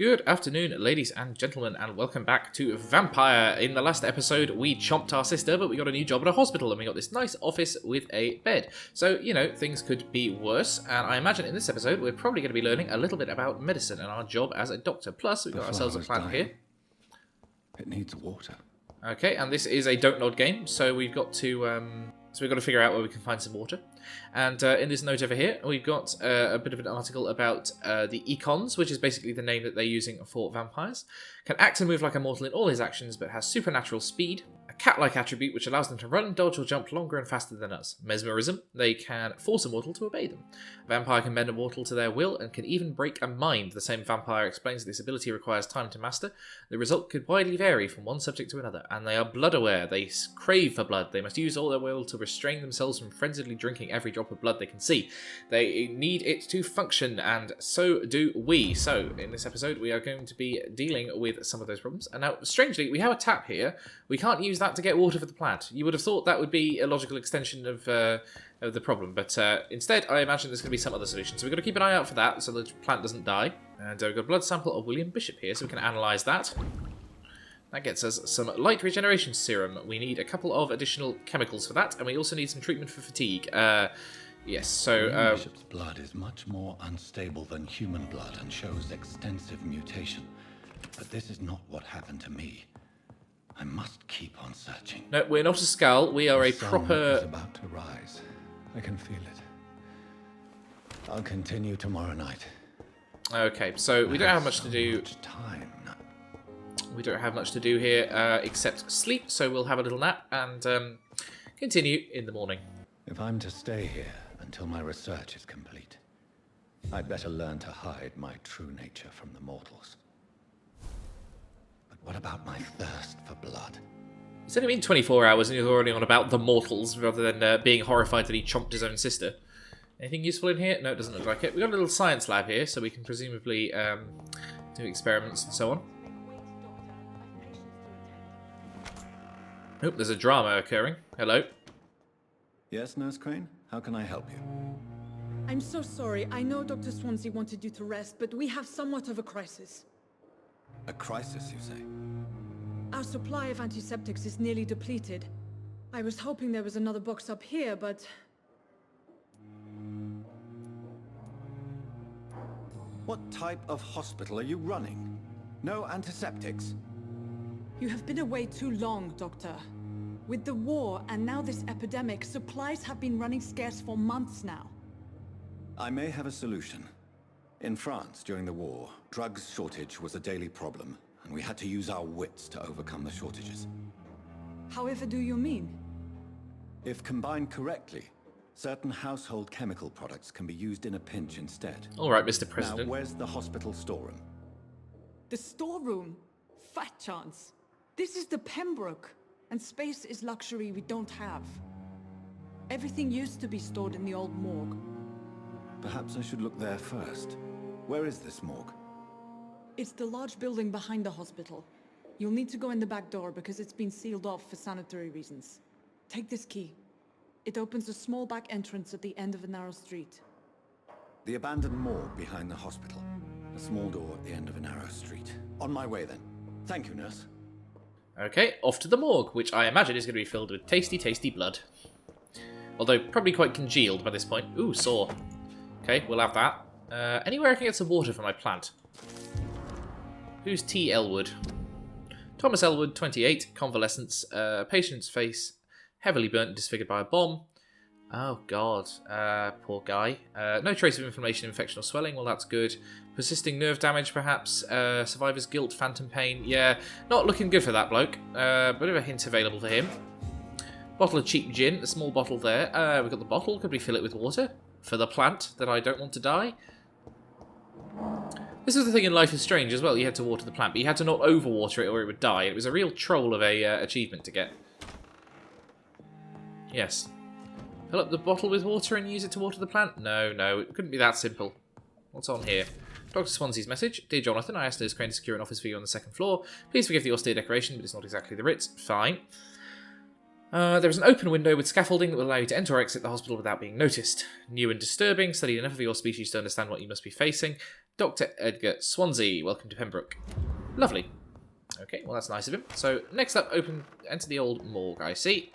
Good afternoon, ladies and gentlemen, and welcome back to Vampyr. In the last episode, we chomped our sister, but we got a new job at a hospital, and we got this nice office with a bed. So, you know, things could be worse, and I imagine in this episode, we're probably going to be learning a little bit about medicine and our job as a doctor. Plus, we've got ourselves a plant here. It needs water. Okay, and this is a don't nod game, so we've got to figure out where we can find some water. And in this note over here, we've got a bit of an article about the Econs, which is basically the name that they're using for vampires. Can act and move like a mortal in all his actions, but has supernatural speed. A cat-like attribute which allows them to run, dodge, or jump longer and faster than us. Mesmerism. They can force a mortal to obey them. A vampire can bend a mortal to their will and can even break a mind. The same vampire explains that this ability requires time to master. The result could widely vary from one subject to another. And they are blood-aware. They crave for blood. They must use all their will to restrain themselves from frenziedly drinking every drop of blood they can see. They need it to function, and so do we. So, in this episode, we are going to be dealing with some of those problems. And now, strangely, we have a tap here. We can't use that to get water for the plant. You would have thought that would be a logical extension of the problem, but instead, I imagine there's going to be some other solution. So we've got to keep an eye out for that, so the plant doesn't die. And we've got a blood sample of William Bishop here, so we can analyse that. That gets us some light regeneration serum. We need a couple of additional chemicals for that, and we also need some treatment for fatigue. Yes, so... Bishop's blood is much more unstable than human blood and shows extensive mutation. But this is not what happened to me. I must keep on searching. No, we're not a skull. We are a proper... The sun is about to rise. I can feel it. I'll continue tomorrow night. Okay, so we don't have much to do... Much time. We don't have much to do here except sleep, so we'll have a little nap and continue in the morning. If I'm to stay here until my research is complete, I'd better learn to hide my true nature from the mortals. But what about my thirst for blood? It's only been 24 hours and you're already on about the mortals rather than being horrified that he chomped his own sister. Anything useful in here? No, it doesn't look like it. We've got a little science lab here, so we can presumably do experiments and so on. Oh, there's a drama occurring. Hello. Yes, Nurse Crane? How can I help you? I'm so sorry. I know Dr. Swansea wanted you to rest, but we have somewhat of a crisis. A crisis, you say? Our supply of antiseptics is nearly depleted. I was hoping there was another box up here, but... What type of hospital are you running? No antiseptics? You have been away too long, Doctor. With the war and now this epidemic, supplies have been running scarce for months now. I may have a solution. In France, during the war, drugs shortage was a daily problem, and we had to use our wits to overcome the shortages. However do you mean? If combined correctly, certain household chemical products can be used in a pinch instead. All right, Mr. President. Now, where's the hospital storeroom? The storeroom? Fat chance. This is the Pembroke, and space is luxury we don't have. Everything used to be stored in the old morgue. Perhaps I should look there first. Where is this morgue? It's the large building behind the hospital. You'll need to go in the back door because it's been sealed off for sanitary reasons. Take this key. It opens a small back entrance at the end of a narrow street. The abandoned morgue behind the hospital. A small door at the end of a narrow street. On my way then. Thank you, nurse. Okay, off to the morgue, which I imagine is going to be filled with tasty, tasty blood. Although, probably quite congealed by this point. Ooh, saw. Okay, we'll have that. Anywhere I can get some water for my plant? Who's T. Elwood? Thomas Elwood, 28, convalescence, patient's face, heavily burnt and disfigured by a bomb. Oh, God. Poor guy. No trace of inflammation, infection, or swelling. Well, that's good. Persisting nerve damage, perhaps. Survivor's guilt, phantom pain. Yeah, not looking good for that bloke. Bit of a hint available for him. Bottle of cheap gin. A small bottle there. We've got the bottle. Could we fill it with water? For the plant that I don't want to die? This is the thing in Life is Strange as well. You had to water the plant, but you had to not overwater it or it would die. It was a real troll of a achievement to get. Yes. Fill up the bottle with water and use it to water the plant? No, no, it couldn't be that simple. What's on here? Dr. Swansea's message. Dear Jonathan, I asked Nurse Crane to secure an office for you on the second floor. Please forgive the austere decoration, but it's not exactly the Ritz. Fine. There is an open window with scaffolding that will allow you to enter or exit the hospital without being noticed. New and disturbing. Studied enough of your species to understand what you must be facing. Dr. Edgar Swansea, welcome to Pembroke. Lovely. Okay, well that's nice of him. So next up, enter the old morgue, I see.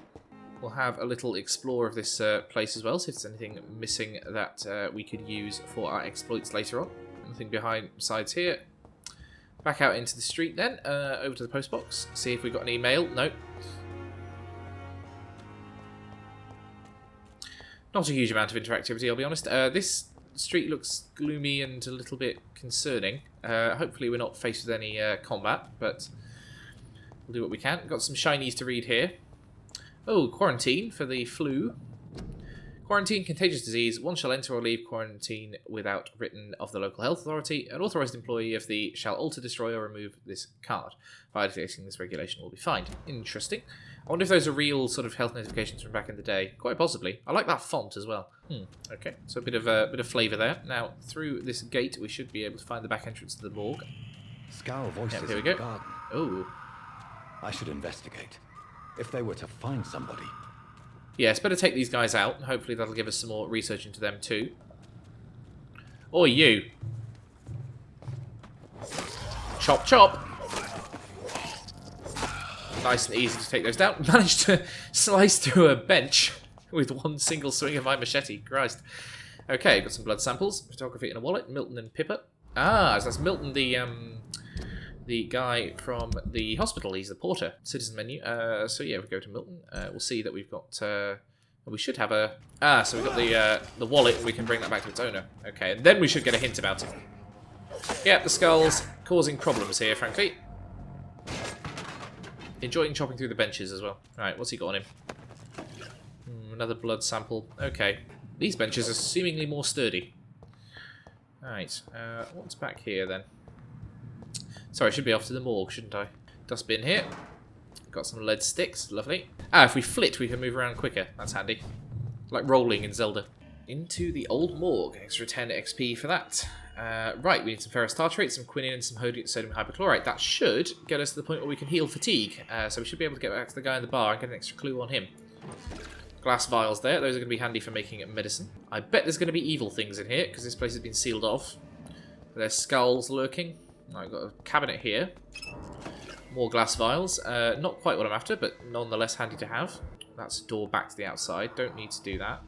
We'll have a little explore of this place as well, see if there's anything missing that we could use for our exploits later on. Nothing besides here. Back out into the street then, over to the post box, see if we've got any mail. Nope. Not a huge amount of interactivity, I'll be honest. This street looks gloomy and a little bit concerning. Hopefully we're not faced with any combat, but we'll do what we can. Got some shinies to read here. Oh, quarantine for the flu. Quarantine, contagious disease. One shall enter or leave quarantine without written of the local health authority. An authorised employee of the shall alter, destroy, or remove this card. Violating this regulation will be fined. Interesting. I wonder if those are real sort of health notifications from back in the day. Quite possibly. I like that font as well. Okay, so a bit of flavour there. Now through this gate, we should be able to find the back entrance to the morgue. Scowl voices Here we in go. the garden. Oh, I should investigate. If they were to find somebody. yeah. It's better take these guys out. Hopefully that'll give us some more research into them too. Or you. Chop, chop. Nice and easy to take those down. Managed to slice through a bench with one single swing of my machete. Christ. Okay, got some blood samples. Photography in a wallet. Milton and Pippa. Ah, so that's Milton, the guy from the hospital. He's the porter. Citizen menu. So yeah, we go to Milton. We'll see that we've got... we should have a... Ah, so we've got the wallet. We can bring that back to its owner. Okay, and then we should get a hint about it. Yeah, the skull's causing problems here, frankly. Enjoying chopping through the benches as well. Right, what's he got on him? Another blood sample. Okay. These benches are seemingly more sturdy. Alright, what's back here then? Sorry, I should be off to the morgue, shouldn't I? Dustbin here. Got some lead sticks. Lovely. Ah, if we flit, we can move around quicker. That's handy. Like rolling in Zelda. Into the old morgue. Extra 10 XP for that. Right, we need some ferrous tartrate, some quinine, and some sodium hypochlorite. That should get us to the point where we can heal fatigue. So we should be able to get back to the guy in the bar and get an extra clue on him. Glass vials there. Those are going to be handy for making medicine. I bet there's going to be evil things in here, because this place has been sealed off. There's skulls lurking. I've got a cabinet here. More glass vials. Not quite what I'm after, but nonetheless handy to have. That's a door back to the outside. Don't need to do that.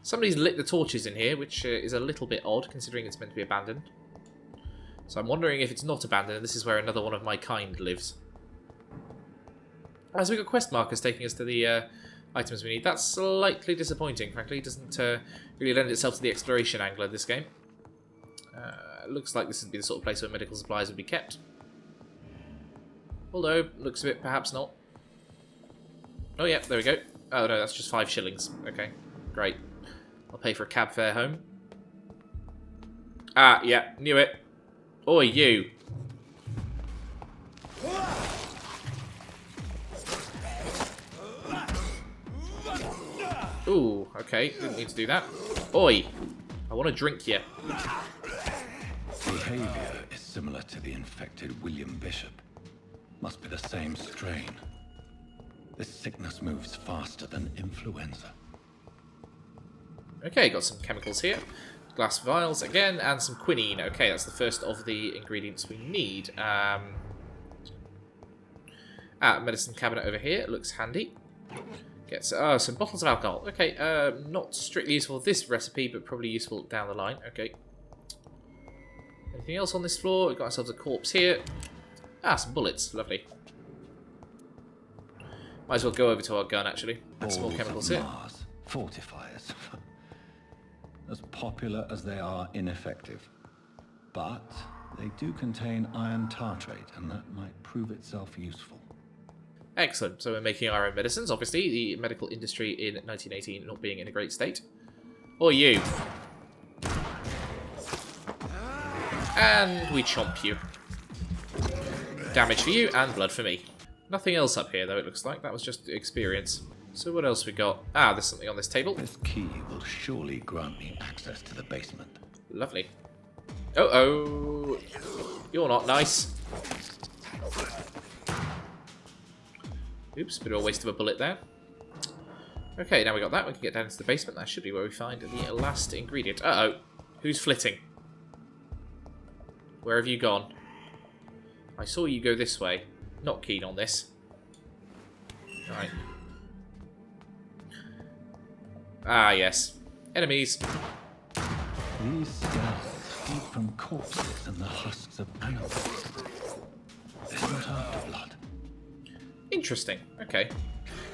Somebody's lit the torches in here, which is a little bit odd, considering it's meant to be abandoned. So I'm wondering if it's not abandoned, this is where another one of my kind lives. As we've got quest markers taking us to the items we need. That's slightly disappointing, frankly. It doesn't really lend itself to the exploration angle of this game. Looks like this would be the sort of place where medical supplies would be kept. Although, looks a bit perhaps not. Oh yeah, there we go. Oh no, that's just 5 shillings. Okay, great. I'll pay for a cab fare home. Ah, yeah, knew it. Oi, you. Ooh, okay, didn't need to do that. Oi, I want to drink you. Behavior is similar to the infected William Bishop. Must be the same strain. This sickness moves faster than influenza. Okay, got some chemicals here. Glass vials again, and some quinine. Okay, that's the first of the ingredients we need. Medicine cabinet over here. Looks handy. Gets some bottles of alcohol. Okay, not strictly useful for this recipe, but probably useful down the line. Okay. Anything else on this floor? We've got ourselves a corpse here. Ah, some bullets. Lovely. Might as well go over to our gun, actually. And some more chemicals here. Mars, fortifiers. As popular as they are ineffective. But they do contain iron tartrate, and that might prove itself useful. Excellent. So we're making our own medicines. Obviously, the medical industry in 1918 not being in a great state. Or you. And we chomp you. Damage for you, and blood for me. Nothing else up here, though, it looks like. That was just experience. So what else we got? Ah, there's something on this table. This key will surely grant me access to the basement. Lovely. Uh-oh. You're not nice. Oops, bit of a waste of a bullet there. Okay, now we got that. We can get down into the basement. That should be where we find the last ingredient. Uh-oh. Who's flitting? Where have you gone? I saw you go this way. Not keen on this. Alright. Ah, yes. Enemies. These cells feed from corpses and the husks of animals. They're not after blood. Interesting. Okay.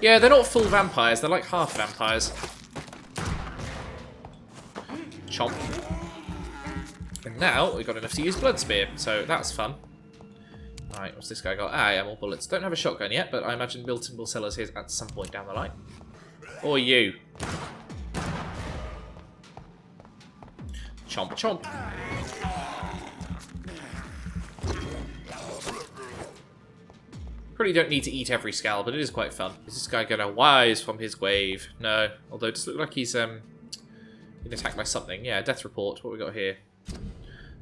Yeah, they're not full vampires. They're like half vampires. Chomp. And now we've got enough to use Blood Spear, so that's fun. Alright, what's this guy got? Ah, yeah, more bullets. Don't have a shotgun yet, but I imagine Milton will sell us his at some point down the line. Or you. Chomp, chomp. Probably don't need to eat every skull, but it is quite fun. Is this guy gonna rise from his grave? No. Although it does look like he's been attacked by something. Yeah, death report. What we got here?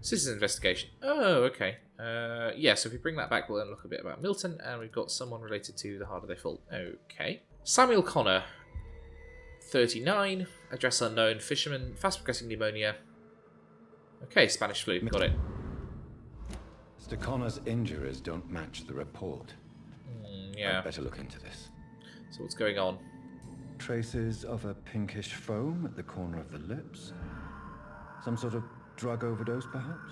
Citizen investigation. Oh, okay. Yeah, so if we bring that back, we'll learn a little bit about Milton, and we've got someone related to the harder they fall. Okay. Samuel Connor, 39, address unknown, fisherman, fast progressing pneumonia. Okay, Spanish flu. Got it. Mr. Connor's injuries don't match the report. Yeah. I'd better look into this. So what's going on? Traces of a pinkish foam at the corner of the lips. Some sort of drug overdose, perhaps?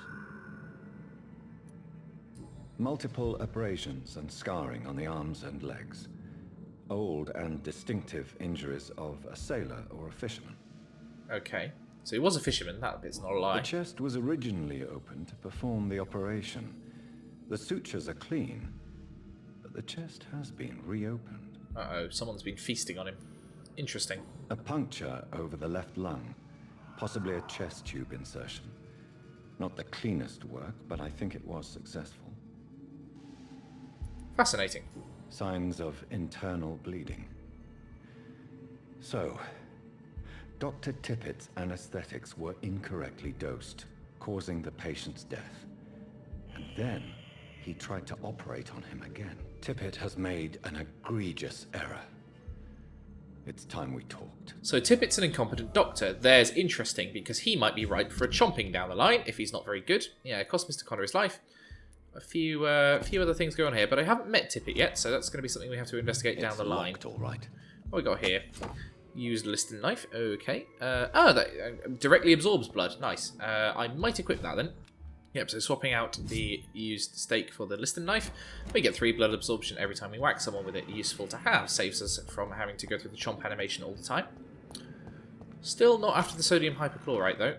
Multiple abrasions and scarring on the arms and legs. Old and distinctive injuries of a sailor or a fisherman. Okay. So he was a fisherman, that bit's not a lie. The chest was originally opened to perform the operation. The sutures are clean, but the chest has been reopened. Uh-oh, someone's been feasting on him. Interesting. A puncture over the left lung, possibly a chest tube insertion. Not the cleanest work, but I think it was successful. Fascinating. Signs of internal bleeding. So, Dr. Tippett's anesthetics were incorrectly dosed, causing the patient's death. And then he tried to operate on him again. Tippett has made an egregious error. It's time we talked. So Tippett's an incompetent doctor. There's interesting, because he might be ripe for a chomping down the line if he's not very good. Yeah, it cost Mr. Connor his life. A few other things going on here, but I haven't met Tippett yet, so that's going to be something we have to investigate down the line. Locked, all right. What we got here? Used liston knife. Okay. That directly absorbs blood. Nice. I might equip that then. Yep, so swapping out the used stake for the liston knife. We get 3 blood absorption every time we whack someone with it. Useful to have. Saves us from having to go through the chomp animation all the time. Still not after the sodium hypochlorite, though.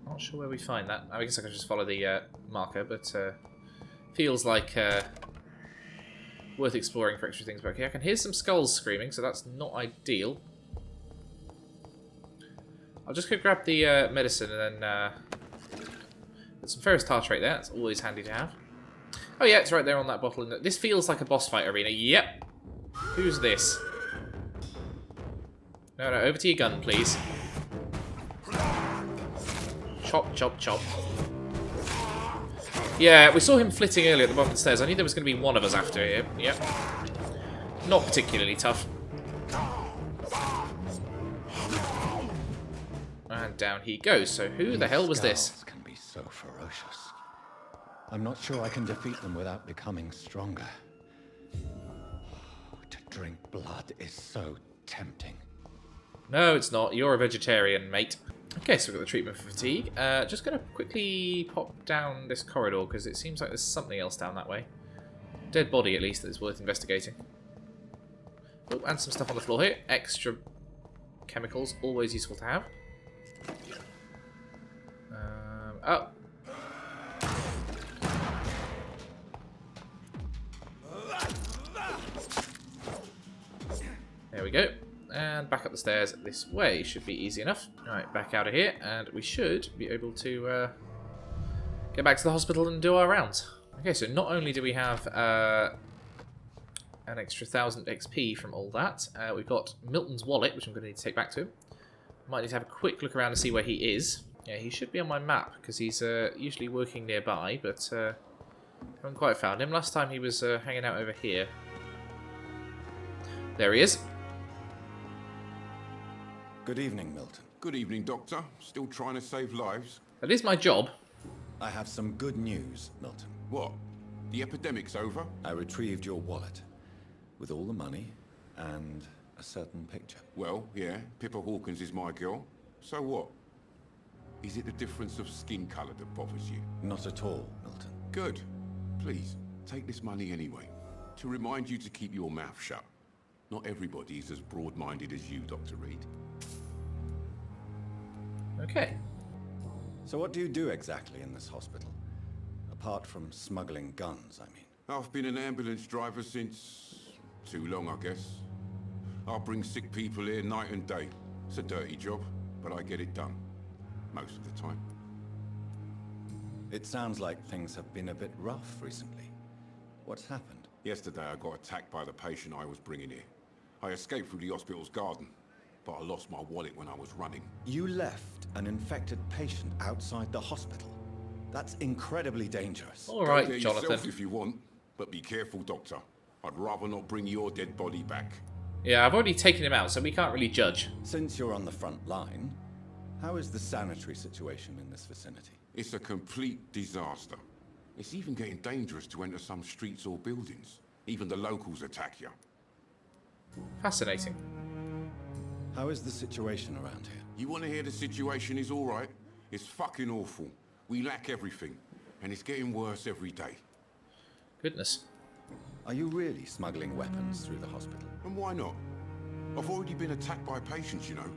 Not sure where we find that. I guess I can just follow the marker, but feels like worth exploring for extra things. But okay, I can hear some skulls screaming, so that's not ideal. I'll just go grab the medicine and then get some ferrous tartrate there. That's always handy to have. Oh yeah, it's right there on that bottle. This feels like a boss fight arena. Yep. Who's this? No, over to your gun, please. Chop, chop, chop. Yeah, we saw him flitting earlier at the bottom of the stairs. I knew there was going to be one of us after him. Yep. Not particularly tough. And down he goes. So who the hell was this? Can be so ferocious. I'm not sure I can defeat them without becoming stronger. To drink blood is so tempting. No, it's not. You're a vegetarian, mate. Okay, so we've got the treatment for fatigue. Just going to quickly pop down this corridor, because it seems like there's something else down that way. Dead body, at least, that is worth investigating. Oh, and some stuff on the floor here. Extra chemicals, always useful to have. Oh. There we go. And back up the stairs this way. Should be easy enough. Alright, back out of here. And we should be able to get back to the hospital and do our rounds. Okay, so not only do we have an extra 1000 XP from all that, we've got Milton's wallet, which I'm going to need to take back to him. Might need to have a quick look around to see where he is. Yeah, he should be on my map, because he's usually working nearby, but haven't quite found him. Last time he was hanging out over here. There he is. Good evening, Milton. Good evening, Doctor. Still trying to save lives? That is my job. I have some good news, Milton. What? The epidemic's over? I retrieved your wallet with all the money and a certain picture. Well, yeah, Pippa Hawkins is my girl. So what? Is it the difference of skin colour that bothers you? Not at all, Milton. Good. Please, take this money anyway. To remind you to keep your mouth shut. Not everybody is as broad-minded as you, Dr. Reed. Okay. So what do you do exactly in this hospital? Apart from smuggling guns, I mean. I've been an ambulance driver since... too long, I guess. I bring sick people here night and day. It's a dirty job, but I get it done. Most of the time. It sounds like things have been a bit rough recently. What's happened? Yesterday I got attacked by the patient I was bringing here. I escaped through the hospital's garden, but I lost my wallet when I was running. You left an infected patient outside the hospital. That's incredibly dangerous. All Go right, there Jonathan. yourself if you want, but be careful, Doctor. I'd rather not bring your dead body back. Yeah, I've already taken him out, so we can't really judge. Since you're on the front line, how is the sanitary situation in this vicinity? It's a complete disaster. It's even getting dangerous to enter some streets or buildings. Even the locals attack you. Fascinating. How is the situation around here? You want to hear the situation is all right? It's fucking awful. We lack everything, and it's getting worse every day. Goodness. Are you really smuggling weapons through the hospital? And why not? I've already been attacked by patients, you know.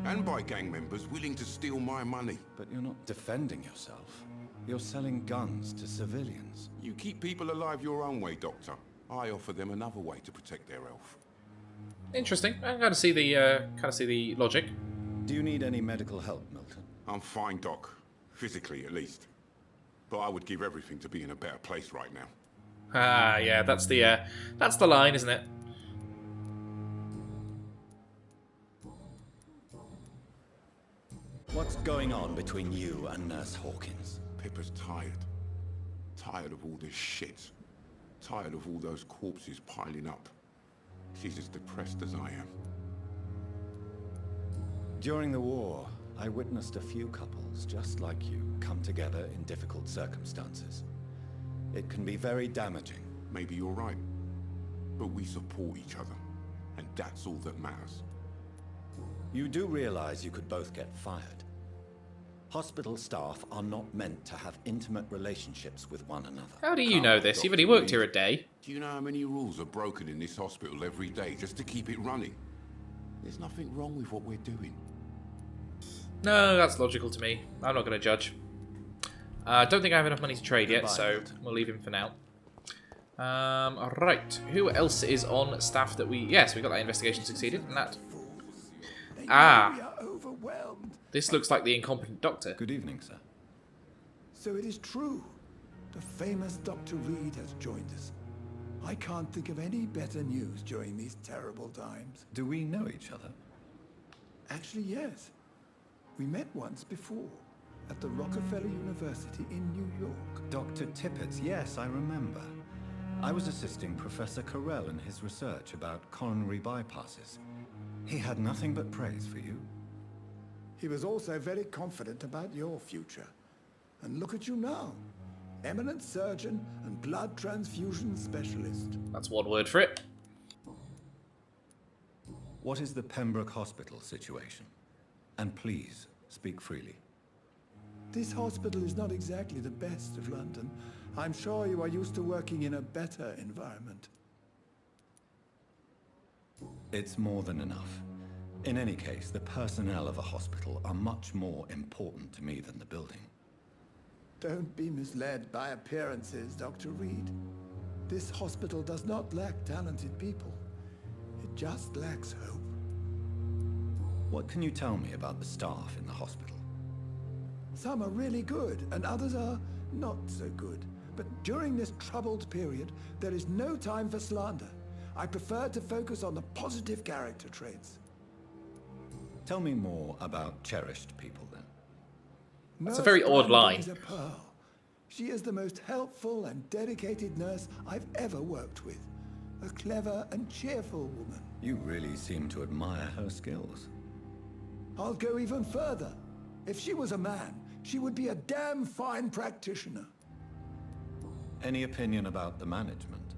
And by gang members willing to steal my money. But you're not defending yourself. You're selling guns to civilians. You keep people alive your own way, Doctor. I offer them another way to protect their health. Interesting. I kind of see the logic. Do you need any medical help, Milton? I'm fine, Doc. Physically, at least. But I would give everything to be in a better place right now. Ah, yeah, that's the line, isn't it? What's going on between you and Nurse Hawkins? Pippa's tired. Tired of all this shit. Tired of all those corpses piling up. She's as depressed as I am. During the war, I witnessed a few couples just like you come together in difficult circumstances. It can be very damaging. Maybe you're right. But we support each other. And that's all that matters. You do realize you could both get fired. Hospital staff are not meant to have intimate relationships with one another. How do you know this? You've only worked here a day. Do you know how many rules are broken in this hospital every day just to keep it running? There's nothing wrong with what we're doing. No, that's logical to me. I'm not going to judge. I don't think I have enough money to trade yet, so we'll leave him for now. Alright, who else is on staff that we... Yes, we got that investigation succeeded, and that... Ah, this looks like the incompetent doctor. Good evening, sir. So it is true. The famous Dr. Reed has joined us. I can't think of any better news during these terrible times. Do we know each other? Actually, yes. We met once before, at the Rockefeller University in New York. Dr. Tippett, yes, I remember. I was assisting Professor Carell in his research about coronary bypasses. He had nothing but praise for you. He was also very confident about your future. And look at you now. Eminent surgeon and blood transfusion specialist. That's one word for it. What is the Pembroke Hospital situation? And please, speak freely. This hospital is not exactly the best of London. I'm sure you are used to working in a better environment. It's more than enough. In any case, the personnel of a hospital are much more important to me than the building. Don't be misled by appearances, Dr. Reed. This hospital does not lack talented people. It just lacks hope. What can you tell me about the staff in the hospital? Some are really good, and others are not so good. But during this troubled period, there is no time for slander. I prefer to focus on the positive character traits. Tell me more about cherished people, then. That's a very odd line. Is a pearl. She is the most helpful and dedicated nurse I've ever worked with. A clever and cheerful woman. You really seem to admire her skills. I'll go even further. If she was a man, She would be a damn fine practitioner. Any opinion about the management?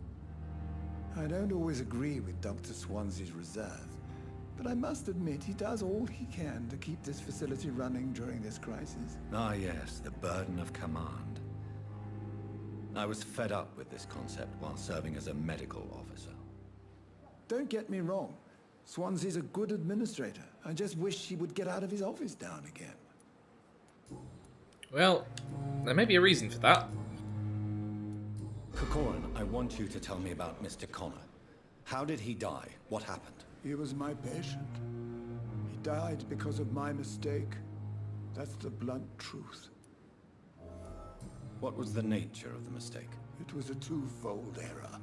I don't always agree with Dr. Swansea's reserve, but I must admit he does all he can to keep this facility running during this crisis. Ah yes, the burden of command. I was fed up with this concept while serving as a medical officer. Don't get me wrong. Swansea's a good administrator. I just wish he would get out of his office down again. Well, there may be a reason for that. Corcoran, I want you to tell me about Mr. Connor. How did he die? What happened? He was my patient. He died because of my mistake. That's the blunt truth. What was the nature of the mistake? It was a twofold error.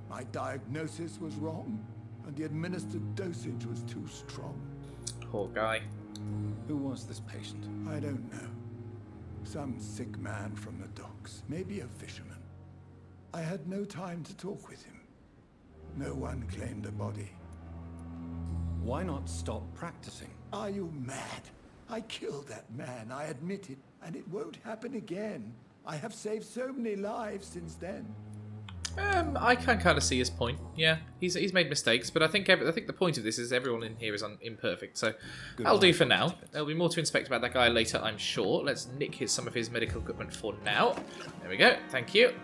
My diagnosis was wrong, and the administered dosage was too strong. Poor guy. Who was this patient? I don't know. Some sick man from the docks, maybe a fisherman. I had no time to talk with him. No one claimed a body. Why not stop practicing? Are you mad? I killed that man, I admit it, and it won't happen again. I have saved so many lives since then. I can kind of see his point. Yeah, he's made mistakes, but I think the point of this is everyone in here is imperfect. So that'll do for now. There'll be more to inspect about that guy later, I'm sure. Let's nick some of his medical equipment for now. There we go. Thank you.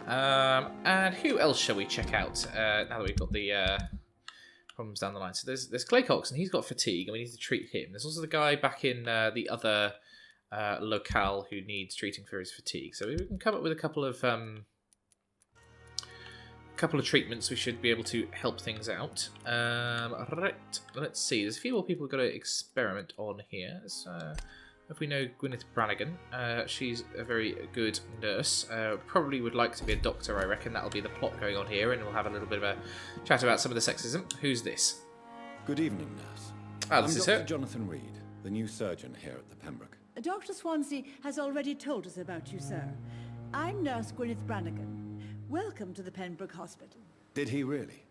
And who else shall we check out now that we've got the problems down the line? So there's Clay Cox, and he's got fatigue, and we need to treat him. There's also the guy back in the other locale who needs treating for his fatigue. So we can come up with a couple of treatments. We should be able to help things out. Right, let's see. There's a few more people we've got to experiment on here. If we know Gwyneth Brannigan, she's a very good nurse. Probably would like to be a doctor, I reckon. That'll be the plot going on here, and we'll have a little bit of a chat about some of the sexism. Who's this? Good evening, nurse. This I'm is Dr. her. Jonathan Reed, the new surgeon here at the Pembroke. Dr. Swansea has already told us about you, sir. I'm Nurse Gwyneth Brannigan. Welcome to the Pembroke Hospital. Did he really?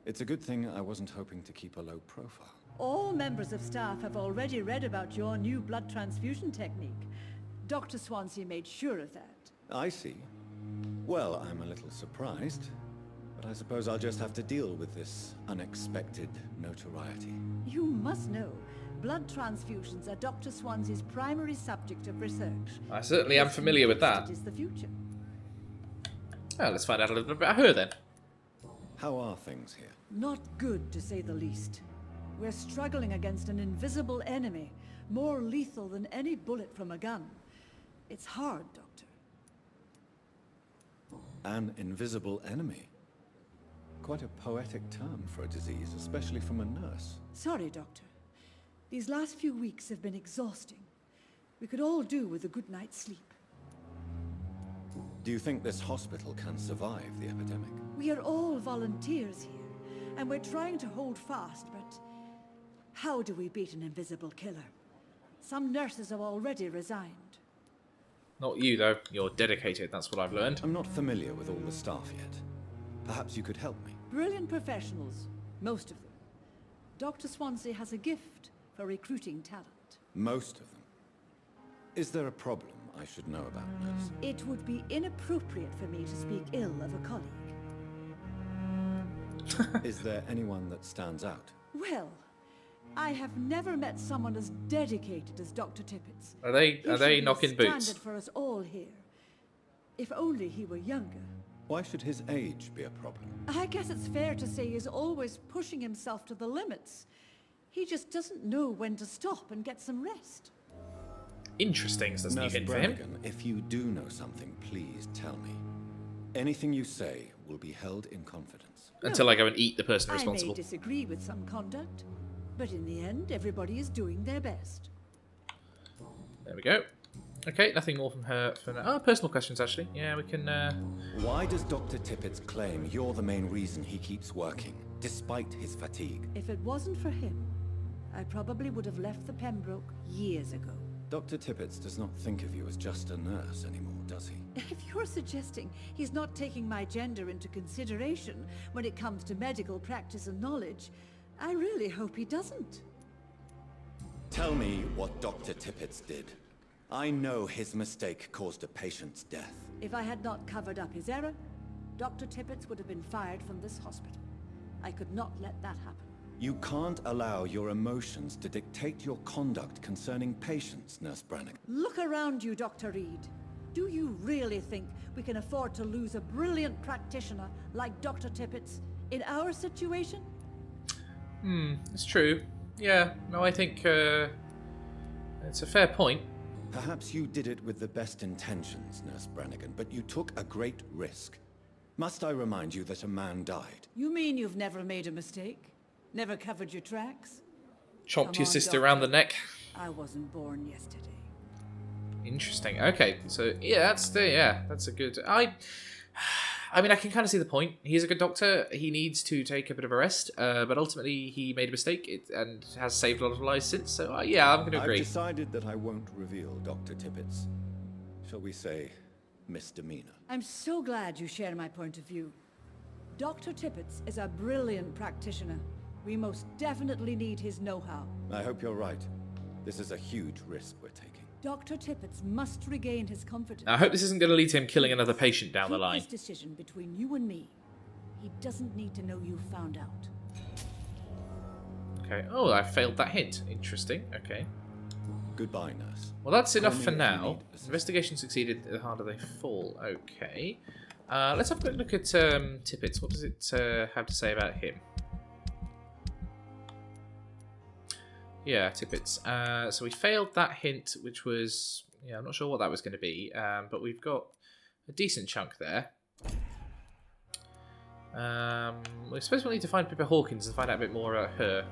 It's a good thing I wasn't hoping to keep a low profile. All members of staff have already read about your new blood transfusion technique. Dr. Swansea made sure of that. I see. Well, I'm a little surprised, but I suppose I'll just have to deal with this unexpected notoriety. You must know, blood transfusions are Dr. Swansea's primary subject of research. I certainly am familiar with that. It is the future. Well, let's find out a little bit about her then. How are things here? Not good, to say the least. We're struggling against an invisible enemy, more lethal than any bullet from a gun. It's hard, Doctor. An invisible enemy? Quite a poetic term for a disease, especially from a nurse. Sorry, Doctor. These last few weeks have been exhausting. We could all do with a good night's sleep. Do you think this hospital can survive the epidemic? We are all volunteers here, and we're trying to hold fast, but how do we beat an invisible killer? Some nurses have already resigned. Not you, though. You're dedicated, that's what I've learned. I'm not familiar with all the staff yet. Perhaps you could help me. Brilliant professionals, most of them. Dr. Swansea has a gift for recruiting talent. Most of them. Is there a problem I should know about, nurse? It would be inappropriate for me to speak ill of a colleague. Is there anyone that stands out? Well, I have never met someone as dedicated as Dr. Tippett. Are they knocking boots? Standard for us all here. If only he were younger. Why should his age be a problem? I guess it's fair to say he's always pushing himself to the limits. He just doesn't know when to stop and get some rest. Interesting, so that's a new Nurse hint for him. Brannigan, if you do know something, please tell me. Anything you say will be held in confidence. Until I go and eat the person responsible. I may disagree with some conduct, but in the end, everybody is doing their best. There we go. Okay, nothing more from her for now. Oh, personal questions, actually. Yeah, we can... Why does Dr. Tippett claim you're the main reason he keeps working, despite his fatigue? If it wasn't for him, I probably would have left the Pembroke years ago. Dr. Tippett does not think of you as just a nurse anymore, does he? If you're suggesting he's not taking my gender into consideration when it comes to medical practice and knowledge, I really hope he doesn't. Tell me what Dr. Tippett did. I know his mistake caused a patient's death. If I had not covered up his error, Dr. Tippett would have been fired from this hospital. I could not let that happen. You can't allow your emotions to dictate your conduct concerning patients, Nurse Brannigan. Look around you, Dr. Reed. Do you really think we can afford to lose a brilliant practitioner like Dr. Tippett's in our situation? It's true. Yeah, no, I think it's a fair point. Perhaps you did it with the best intentions, Nurse Brannigan, but you took a great risk. Must I remind you that a man died? You mean you've never made a mistake? Never covered your tracks? Chomped Come your on, sister Doctor. around the neck. I wasn't born yesterday. Interesting. Okay, so that's a good. I mean, I can kind of see the point. He's a good doctor. He needs to take a bit of a rest, but ultimately he made a mistake and has saved a lot of lives since. So yeah, I'm going to agree. I've decided that I won't reveal Dr. Tippett's, shall we say, misdemeanor. I'm so glad you share my point of view. Dr. Tippett's is a brilliant practitioner. We most definitely need his know-how. I hope you're right. This is a huge risk we're taking. Dr. Tippett's must regain his confidence. I hope this isn't going to lead to him killing another patient down the Keep line. this decision between you and me. He doesn't need to know you found out. Okay. Oh, I failed that hint. Interesting. Okay. Goodbye, nurse. Well, that's enough Call for me if you now. need assistance. Investigation succeeded. The harder they fall. Okay. Let's have a quick look at Tippett's. What does it have to say about him? Yeah, Tippett's. So we failed that hint, which was... Yeah, I'm not sure what that was going to be, but we've got a decent chunk there. I suppose we'll need to find Pippa Hawkins and find out a bit more about her.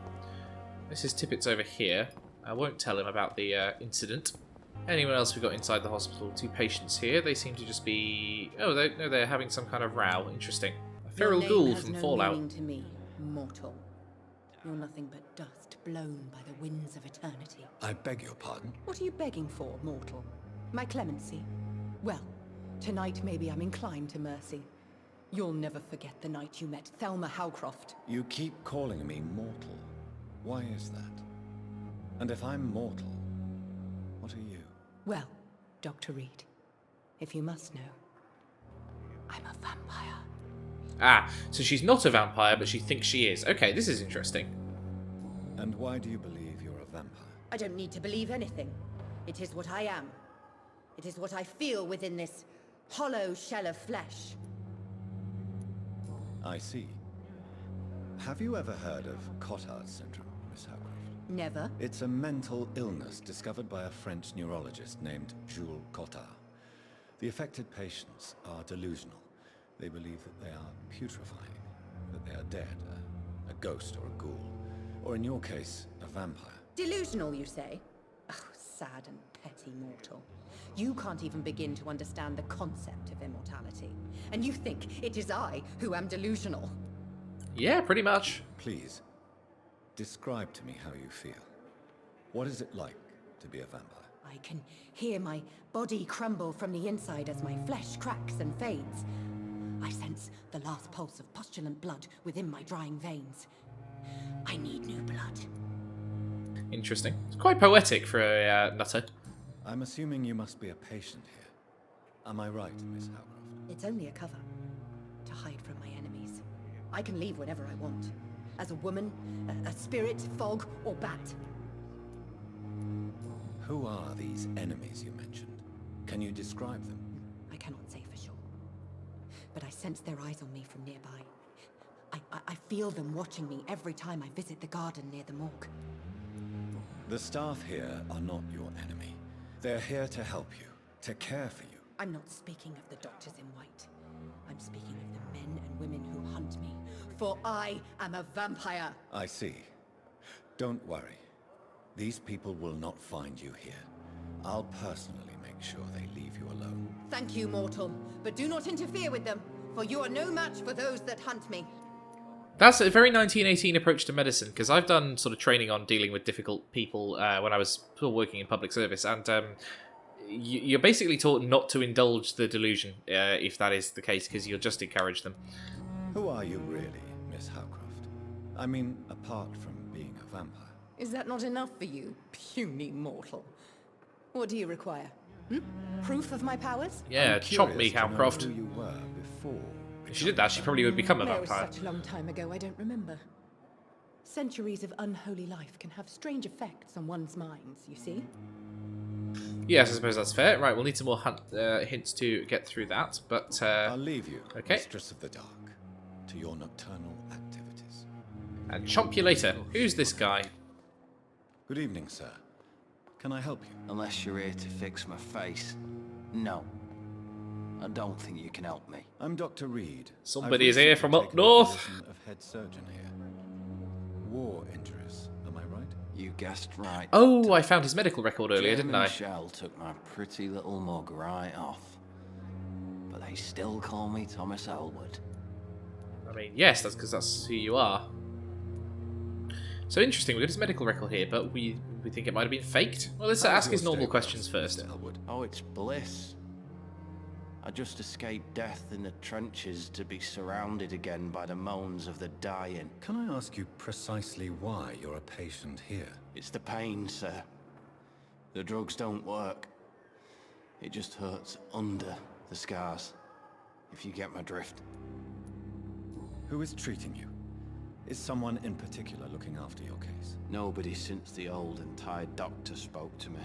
This is Tippett's over here. I won't tell him about the incident. Anyone else we've got inside the hospital? 2 patients here. They seem to just be... Oh, they're having some kind of row. Interesting. A feral ghoul from Fallout. Meaning to me, mortal. You're nothing but dust blown by the winds of eternity. I beg your pardon? What are you begging for, mortal? My clemency? Well, tonight maybe I'm inclined to mercy. You'll never forget the night you met Thelma Howcroft. You keep calling me mortal. Why is that? And if I'm mortal, what are you? Well, Dr. Reed, if you must know, I'm a vampire. Ah, so she's not a vampire, but she thinks she is. Okay, this is interesting. And why do you believe you're a vampire? I don't need to believe anything. It is what I am. It is what I feel within this hollow shell of flesh. I see. Have you ever heard of Cotard syndrome, Miss Howcroft? Never. It's a mental illness discovered by a French neurologist named Jules Cotard. The affected patients are delusional. They believe that they are putrefying, that they are dead, a ghost or a ghoul, or in your case, a vampire. Delusional, you say? Oh, sad and petty mortal. You can't even begin to understand the concept of immortality. And you think it is I who am delusional. Yeah, pretty much. Please, describe to me how you feel. What is it like to be a vampire? I can hear my body crumble from the inside as my flesh cracks and fades. I sense the last pulse of postulant blood within my drying veins. I need new blood. Interesting. It's quite poetic for a nutter. I'm assuming you must be a patient here. Am I right, Miss Howcroft? It's only a cover. To hide from my enemies. I can leave whenever I want. As a woman, a spirit, fog, or bat. Who are these enemies you mentioned? Can you describe them? I cannot say for sure. But I sense their eyes on me from nearby. I feel them watching me every time I visit the garden near the morgue. The staff here are not your enemy. They're here to help you, to care for you. I'm not speaking of the doctors in white. I'm speaking of the men and women who hunt me. For I am a vampire. I see. Don't worry. These people will not find you here. I'll personally make sure they leave you alone. Thank you, mortal. But do not interfere with them, for you are no match for those that hunt me. That's a very 1918 approach to medicine, because I've done sort of training on dealing with difficult people when I was still working in public service, and you're basically taught not to indulge the delusion, if that is the case, because you'll just encourage them. Who are you really, Miss Howcroft? I mean, apart from being a vampire. Is that not enough for you, puny mortal? What do you require? Proof of my powers? Yeah, I'm chomp me, curious to know Howcroft. who you were before. If she did that, she probably would become a That was vampire. such a long time ago, I don't remember. Centuries of unholy life can have strange effects on one's minds, you see? Yes, I suppose that's fair. Right, we'll need some more hints to get through that, but... I'll leave you, okay. Mistress of the Dark, to your nocturnal activities. and chomp you later. Who's this guy? Good evening, sir. Can I help you? Unless you're here to fix my face. No. I don't think you can help me. I'm Dr. Reed. Somebody I've is here recently from up taken the north. position of head surgeon here. War injuries, am I right? You guessed right. Oh, I found his medical record earlier, didn't I? Shell took my pretty little mug right off. But they still call me Thomas Elwood. I mean, yes, that's because that's who you are. So interesting, we got his medical record here, but we think it might have been faked. Well, let's How's ask your his normal stay, questions first. Mr. Elwood? Oh, it's bliss. I just escaped death in the trenches to be surrounded again by the moans of the dying. Can I ask you precisely why you're a patient here? It's the pain, sir. The drugs don't work. It just hurts under the scars, if you get my drift. Who is treating you? Is someone in particular looking after your case? Nobody since the old and tired doctor spoke to me.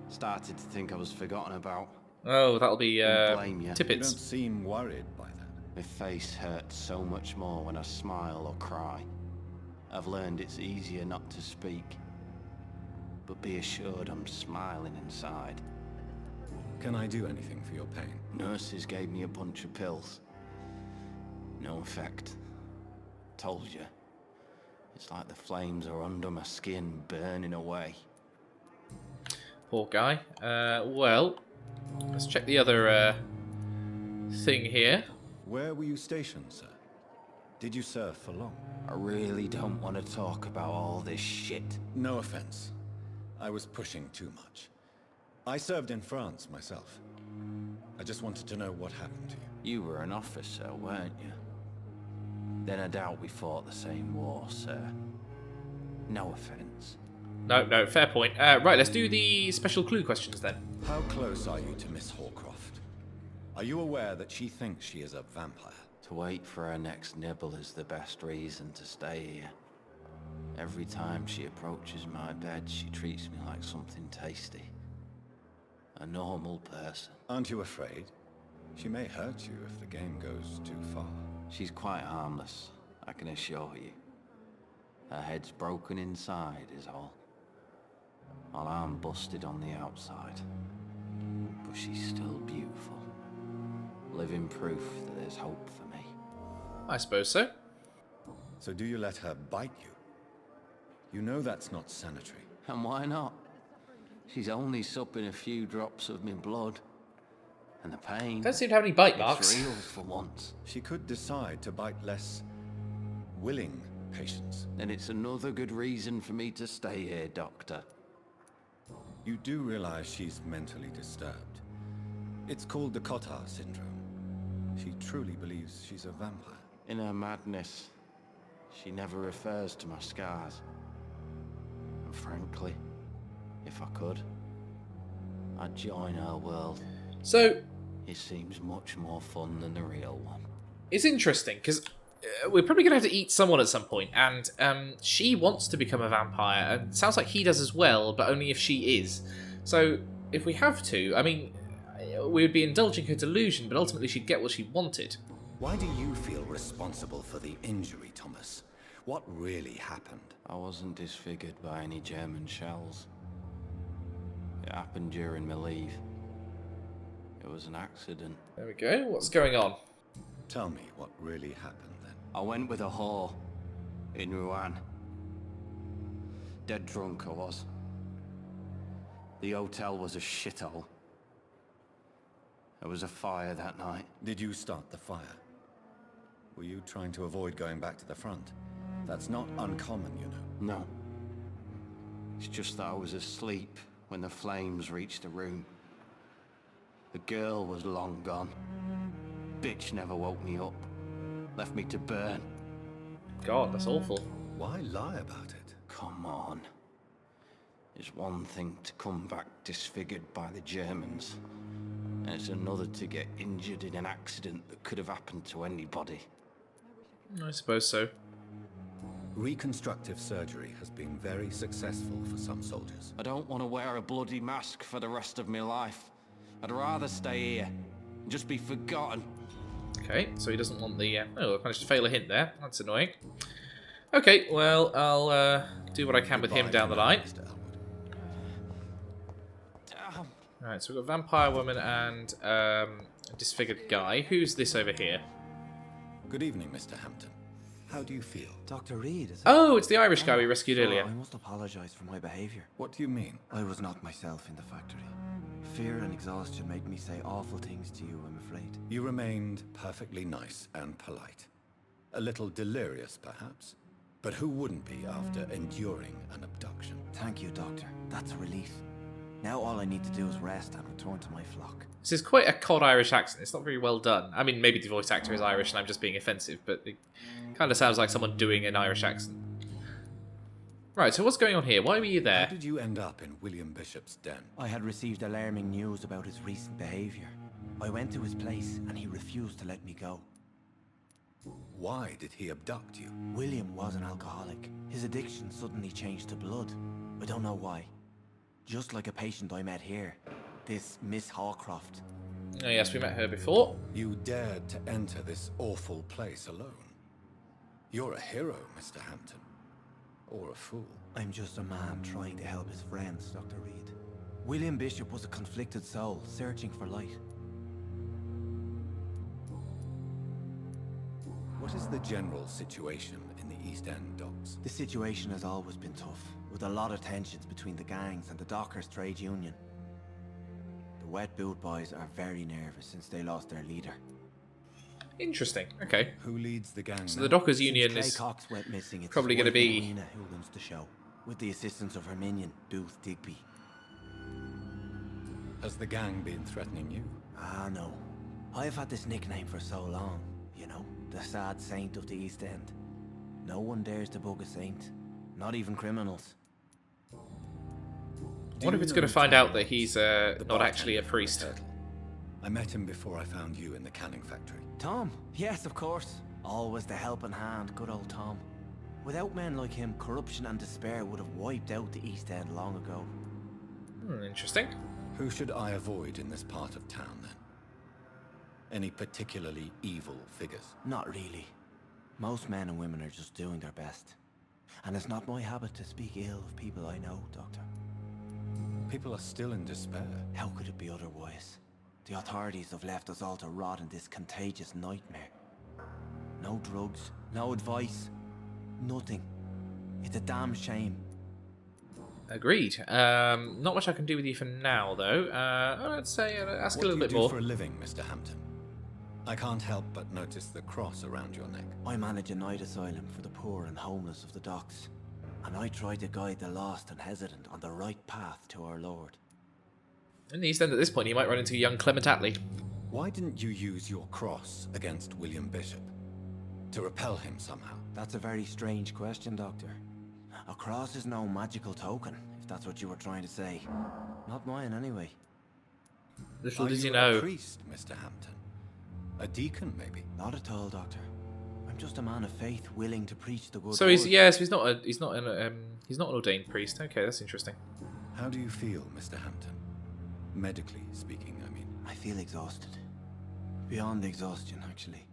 Started to think I was forgotten about. Oh, that'll be blame you. You don't Tippets. seem worried by that. My face hurts so much more when I smile or cry. I've learned it's easier not to speak. But be assured I'm smiling inside. Can I do anything for your pain? Nurses gave me a bunch of pills. No effect. Told you. It's like the flames are under my skin, burning away. Poor guy. Well, let's check the other thing here. Where were you stationed, sir? Did you serve for long? I really don't want to talk about all this shit. No offense. I was pushing too much. I served in France myself. I just wanted to know what happened to you. You were an officer, weren't you? Then I doubt we fought the same war, sir. No offense. No, fair point. Right, let's do the special clue questions then. How close are you to Miss Horcroft? Are you aware that she thinks she is a vampire? To wait for her next nibble is the best reason to stay here. Every time she approaches my bed, she treats me like something tasty. A normal person. Aren't you afraid? She may hurt you if the game goes too far. She's quite harmless, I can assure you. Her head's broken inside is all. While I'm busted on the outside. But she's still beautiful. Living proof that there's hope for me. I suppose so. So do you let her bite you? You know that's not sanitary. And why not? She's only supping a few drops of my blood. And the pain, Don't seem to have any bite marks. it's real for once. She could decide to bite less willing patients. Then it's another good reason for me to stay here, Doctor. You do realize she's mentally disturbed. It's called the Cotard syndrome. She truly believes she's a vampire. In her madness, she never refers to my scars. And frankly, if I could, I'd join her world. So, It seems much more fun than the real one. it's interesting, because we're probably going to have to eat someone at some point, and she wants to become a vampire, and it sounds like he does as well, but only if she is. So, if we have to, I mean, we would be indulging her delusion, but ultimately she'd get what she wanted. Why do you feel responsible for the injury, Thomas? What really happened? I wasn't disfigured by any German shells. It happened during my leave. It was an accident. There we go. What's going on? Tell me what really happened then. I went with a whore in Rouen. Dead drunk I was. The hotel was a shithole. There was a fire that night. Did you start the fire? Were you trying to avoid going back to the front? That's not uncommon, you know. No. It's just that I was asleep when the flames reached the room. The girl was long gone. Bitch never woke me up. Left me to burn. God, that's awful. Why lie about it? Come on. It's one thing to come back disfigured by the Germans, and it's another to get injured in an accident that could have happened to anybody. I suppose so. Reconstructive surgery has been very successful for some soldiers. I don't want to wear a bloody mask for the rest of my life. I'd rather stay here and just be forgotten. Okay, so he doesn't want the... oh, I managed to fail a hint there. That's annoying. Okay, well, I'll do what I can with him down the line. Mr. Elwood. Damn. Alright, so we've got Vampire Woman and a disfigured guy. Who's this over here? Good evening, Mr. Hampton. How do you feel? Dr. Reed, is it? Oh, it's the Irish guy we rescued Sure, earlier. I must apologize for my behavior. What do you mean? I was not myself in the factory. Fear and exhaustion made me say awful things to you, I'm afraid. You remained perfectly nice and polite. A little delirious, perhaps. But who wouldn't be after enduring an abduction? Thank you, Doctor. That's a relief. Now all I need to do is rest and return to my flock. This is quite a cod Irish accent. It's not very well done. I mean, maybe the voice actor is Irish and I'm just being offensive, but it kind of sounds like someone doing an Irish accent. Right, so what's going on here? Why were you there? How did you end up in William Bishop's den? I had received alarming news about his recent behavior. I went to his place and he refused to let me go. Why did he abduct you? William was an alcoholic. His addiction suddenly changed to blood. I don't know why. Just like a patient I met here. This Miss Hawcroft. Oh yes, we met her before. You dared to enter this awful place alone. You're a hero, Mr. Hampton. Or a fool. I'm just a man trying to help his friends, Dr. Reed. William Bishop was a conflicted soul, searching for light. What is the general situation in the East End docks? The situation has always been tough, with a lot of tensions between the gangs and the Dockers' trade union. The Wet Boot Boys are very nervous since they lost their leader. Interesting. Okay. Who leads the gang So now? the Dockers Since Union Clay is Cox went missing, it's probably his going to wife, be... Edwina, who runs the show, with the assistance of her minion, Booth Digby. Has the gang been threatening you? Ah, no. I've had this nickname for so long, you know, the sad saint of the East End. No one dares to bug a saint, not even criminals. I wonder if it's going to find out that he's not actually a priest. Turtle. I met him before I found you in the canning factory. Tom? Yes, of course. Always the helping hand, good old Tom. Without men like him, corruption and despair would have wiped out the East End long ago. Interesting. Who should I avoid in this part of town, then? Any particularly evil figures? Not really. Most men and women are just doing their best. And it's not my habit to speak ill of people I know, Doctor. People are still in despair. How could it be otherwise? The authorities have left us all to rot in this contagious nightmare. No drugs, no advice, nothing. It's a damn shame. Agreed. Not much I can do with you for now, though. I'd say ask a little bit What do you more. do for a living, Mr. Hampton? I can't help but notice the cross around your neck. I manage a night asylum for the poor and homeless of the docks. And I try to guide the lost and hesitant on the right path to our Lord. In the East End at this point, you might run into young Clement Attlee. Why didn't you use your cross against William Bishop? To repel him somehow? That's a very strange question, Doctor. A cross is no magical token, if that's what you were trying to say. Not mine, anyway. Little Are did you a know. priest, Mr. Hampton? A deacon, maybe? Not at all, Doctor. I'm just a man of faith, willing to preach the good So word. he's not an ordained priest. Okay, that's interesting. How do you feel, Mr. Hampton? Medically speaking, I mean. I feel exhausted. Beyond exhaustion, actually.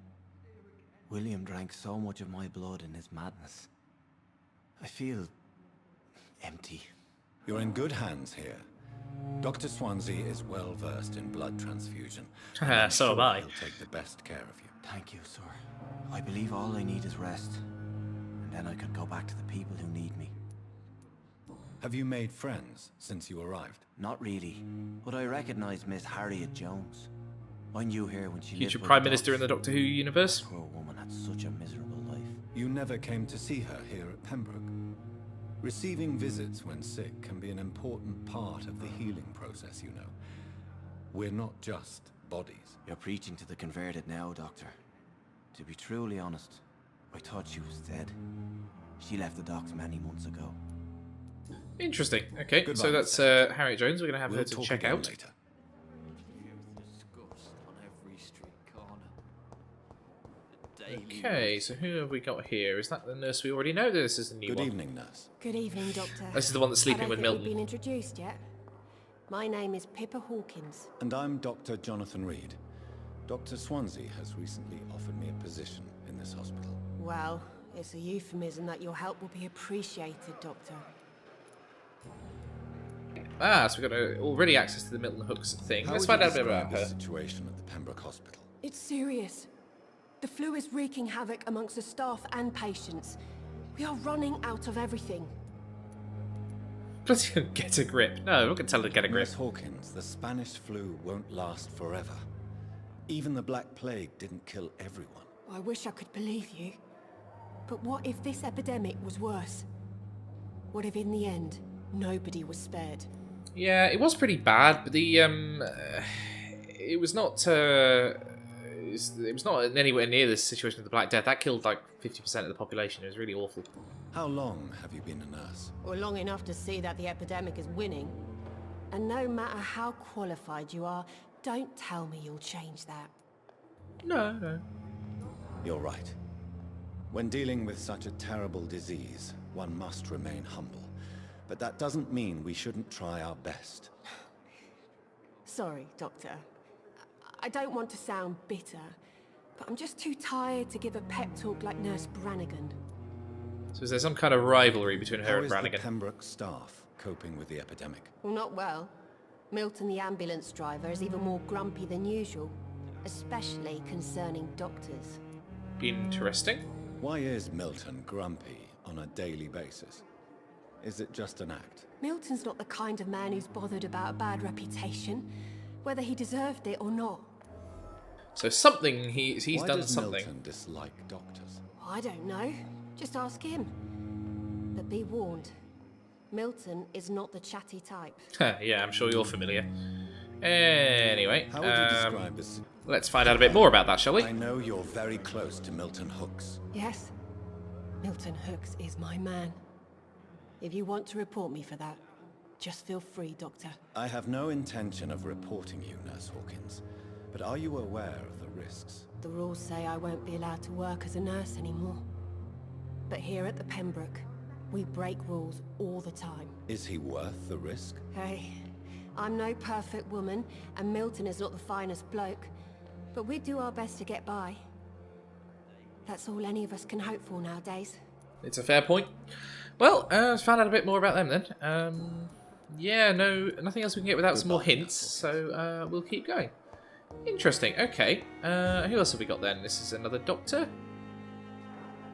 William drank so much of my blood in his madness. I feel empty. You're in good hands here. Dr. Swansea is well versed in blood transfusion. and I'm So am sure I. He'll take the best care of you. Thank you, sir. I believe all I need is rest. And then I can go back to the people who need me. Have you made friends since you arrived? Not really, but I recognize Miss Harriet Jones. I knew her when she Future lived by Prime the Minister in the docks. Doctor Who universe. Poor woman had such a miserable life. You never came to see her here at Pembroke. Receiving visits when sick can be an important part of the healing process, you know. We're not just bodies. You're preaching to the converted now, Doctor. To be truly honest, I thought she was dead. She left the docks many months ago. Interesting. Okay, Goodbye, so that's Mr. Harriet Jones. We're going to have her We'll to talk check again out. later. Disgust on every street corner. The daily Okay, so who have we got here? Is that the nurse we already know? This is the new Good one. evening, nurse. Good evening, Doctor. This is the one that's sleeping I don't with think Milton. we've been introduced yet. My name is Pippa Hawkins. And I'm Dr. Jonathan Reed. Dr. Swansea has recently offered me a position in this hospital. Well, it's a euphemism that your help will be appreciated, Doctor. Ah, so we've got already access to the Milton Hooks thing. How Let's would find you out a bit describe about the her. situation at the Pembroke Hospital? It's serious. The flu is wreaking havoc amongst the staff and patients. We are running out of everything. Bloody get a grip. No, I'm not going to tell her to get a grip. Miss Hawkins, the Spanish flu won't last forever. Even the Black Plague didn't kill everyone. I wish I could believe you. But what if this epidemic was worse? What if in the end, nobody was spared? Yeah, it was pretty bad, but the it was not it was not anywhere near this situation with the Black Death. That killed like 50% of the population. It was really awful. How long have you been a nurse? Or long enough to see that the epidemic is winning. And no matter how qualified you are, don't tell me you'll change that. No. You're right. When dealing with such a terrible disease, one must remain humble. But that doesn't mean we shouldn't try our best. Sorry, Doctor. I don't want to sound bitter, but I'm just too tired to give a pep talk like Nurse Brannigan. So is there some kind of rivalry between her How and is the Brannigan? Pembroke staff coping with the epidemic? Well, not well. Milton, the ambulance driver, is even more grumpy than usual, especially concerning doctors. Interesting. Why is Milton grumpy on a daily basis? Is it just an act? Milton's not the kind of man who's bothered about a bad reputation, whether he deserved it or not. So something he's Why done does something. Milton dislike doctors? I don't know. Just ask him. But be warned, Milton is not the chatty type. Yeah, I'm sure you're familiar. Anyway, How would you describe this? let's find out a bit more about that, shall we? I know you're very close to Milton Hooks. Yes, Milton Hooks is my man. If you want to report me for that, just feel free, Doctor. I have no intention of reporting you, Nurse Hawkins. But are you aware of the risks? The rules say I won't be allowed to work as a nurse anymore. But here at the Pembroke, we break rules all the time. Is he worth the risk? Hey, I'm no perfect woman, and Milton is not the finest bloke. But we do our best to get by. That's all any of us can hope for nowadays. It's a fair point. Well, let's find out a bit more about them then. Yeah, nothing else we can get without some more hints, so we'll keep going. Interesting, okay. Who else have we got then? This is another doctor?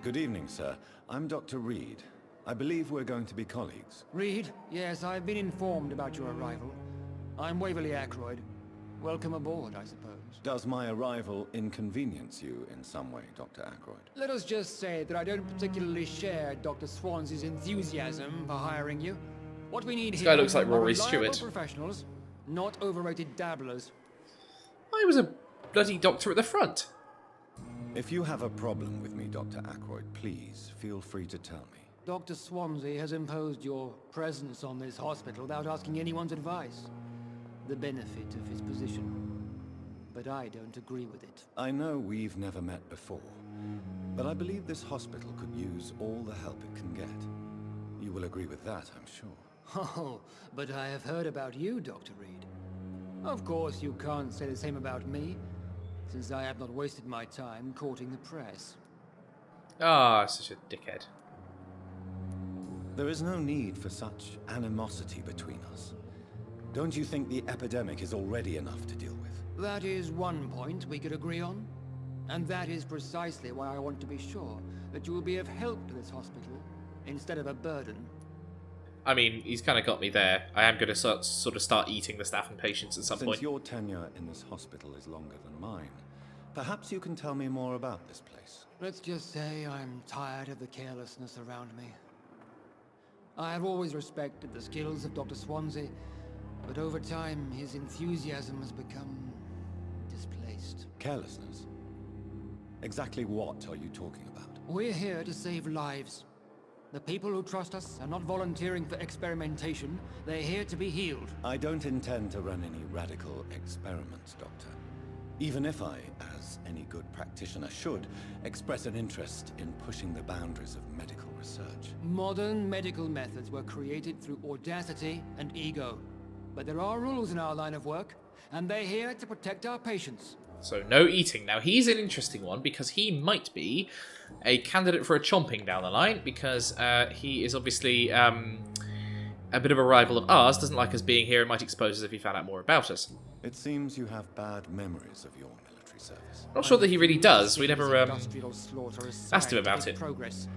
Good evening, sir. I'm Dr. Reed. I believe we're going to be colleagues. Reed? Yes, I've been informed about your arrival. I'm Waverly Ackroyd. Welcome aboard, I suppose. Does my arrival inconvenience you in some way, Dr. Ackroyd? Let us just say that I don't particularly share Dr. Swansea's enthusiasm for hiring you. What we need This here guy looks like are Rory reliable Stewart. professionals, not overrated dabblers. I was a bloody doctor at the front. If you have a problem with me, Dr. Ackroyd, please feel free to tell me. Dr. Swansea has imposed your presence on this hospital without asking anyone's advice. The benefit of his position. But I don't agree with it. I know we've never met before, but I believe this hospital could use all the help it can get. You will agree with that, I'm sure. Oh, but I have heard about you, Dr. Reed. Of course, you can't say the same about me, since I have not wasted my time courting the press. Ah, such a dickhead. There is no need for such animosity between us. Don't you think the epidemic is already enough to deal with? That is one point we could agree on. And that is precisely why I want to be sure that you will be of help to this hospital, instead of a burden. I mean, he's kind of got me there. I am going to sort of start eating the staff and patients at some Since point. your tenure in this hospital is longer than mine, perhaps you can tell me more about this place. Let's just say I'm tired of the carelessness around me. I have always respected the skills of Dr. Swansea, but over time his enthusiasm has become displaced. Carelessness? Exactly what are you talking about? We're here to save lives. The people who trust us are not volunteering for experimentation. They're here to be healed. I don't intend to run any radical experiments, Doctor. Even if I, as any good practitioner should, express an interest in pushing the boundaries of medical research. Modern medical methods were created through audacity and ego. But there are rules in our line of work, and they're here to protect our patients. So no eating. Now he's an interesting one because he might be a candidate for a chomping down the line because he is obviously a bit of a rival of ours, doesn't like us being here and might expose us if he found out more about us. It seems you have bad memories of your military service. Not sure that he really does. We never Industrial slaughter is asked him about scientific it. Progress.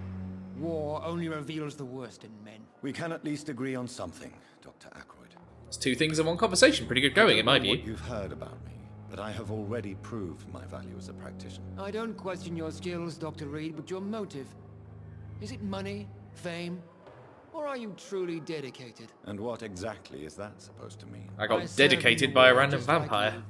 War only reveals the worst in men. We can at least agree on something, Dr. Ackroyd. It's two things in one conversation. Pretty good going, in my What view. you've heard about me, but I have already proved my value as a practitioner. I don't question your skills, Dr. Reed, but your motive. Is it money, fame, or are you truly dedicated? And what exactly is that supposed to mean? I I got served dedicated in by a war random just like vampire. you.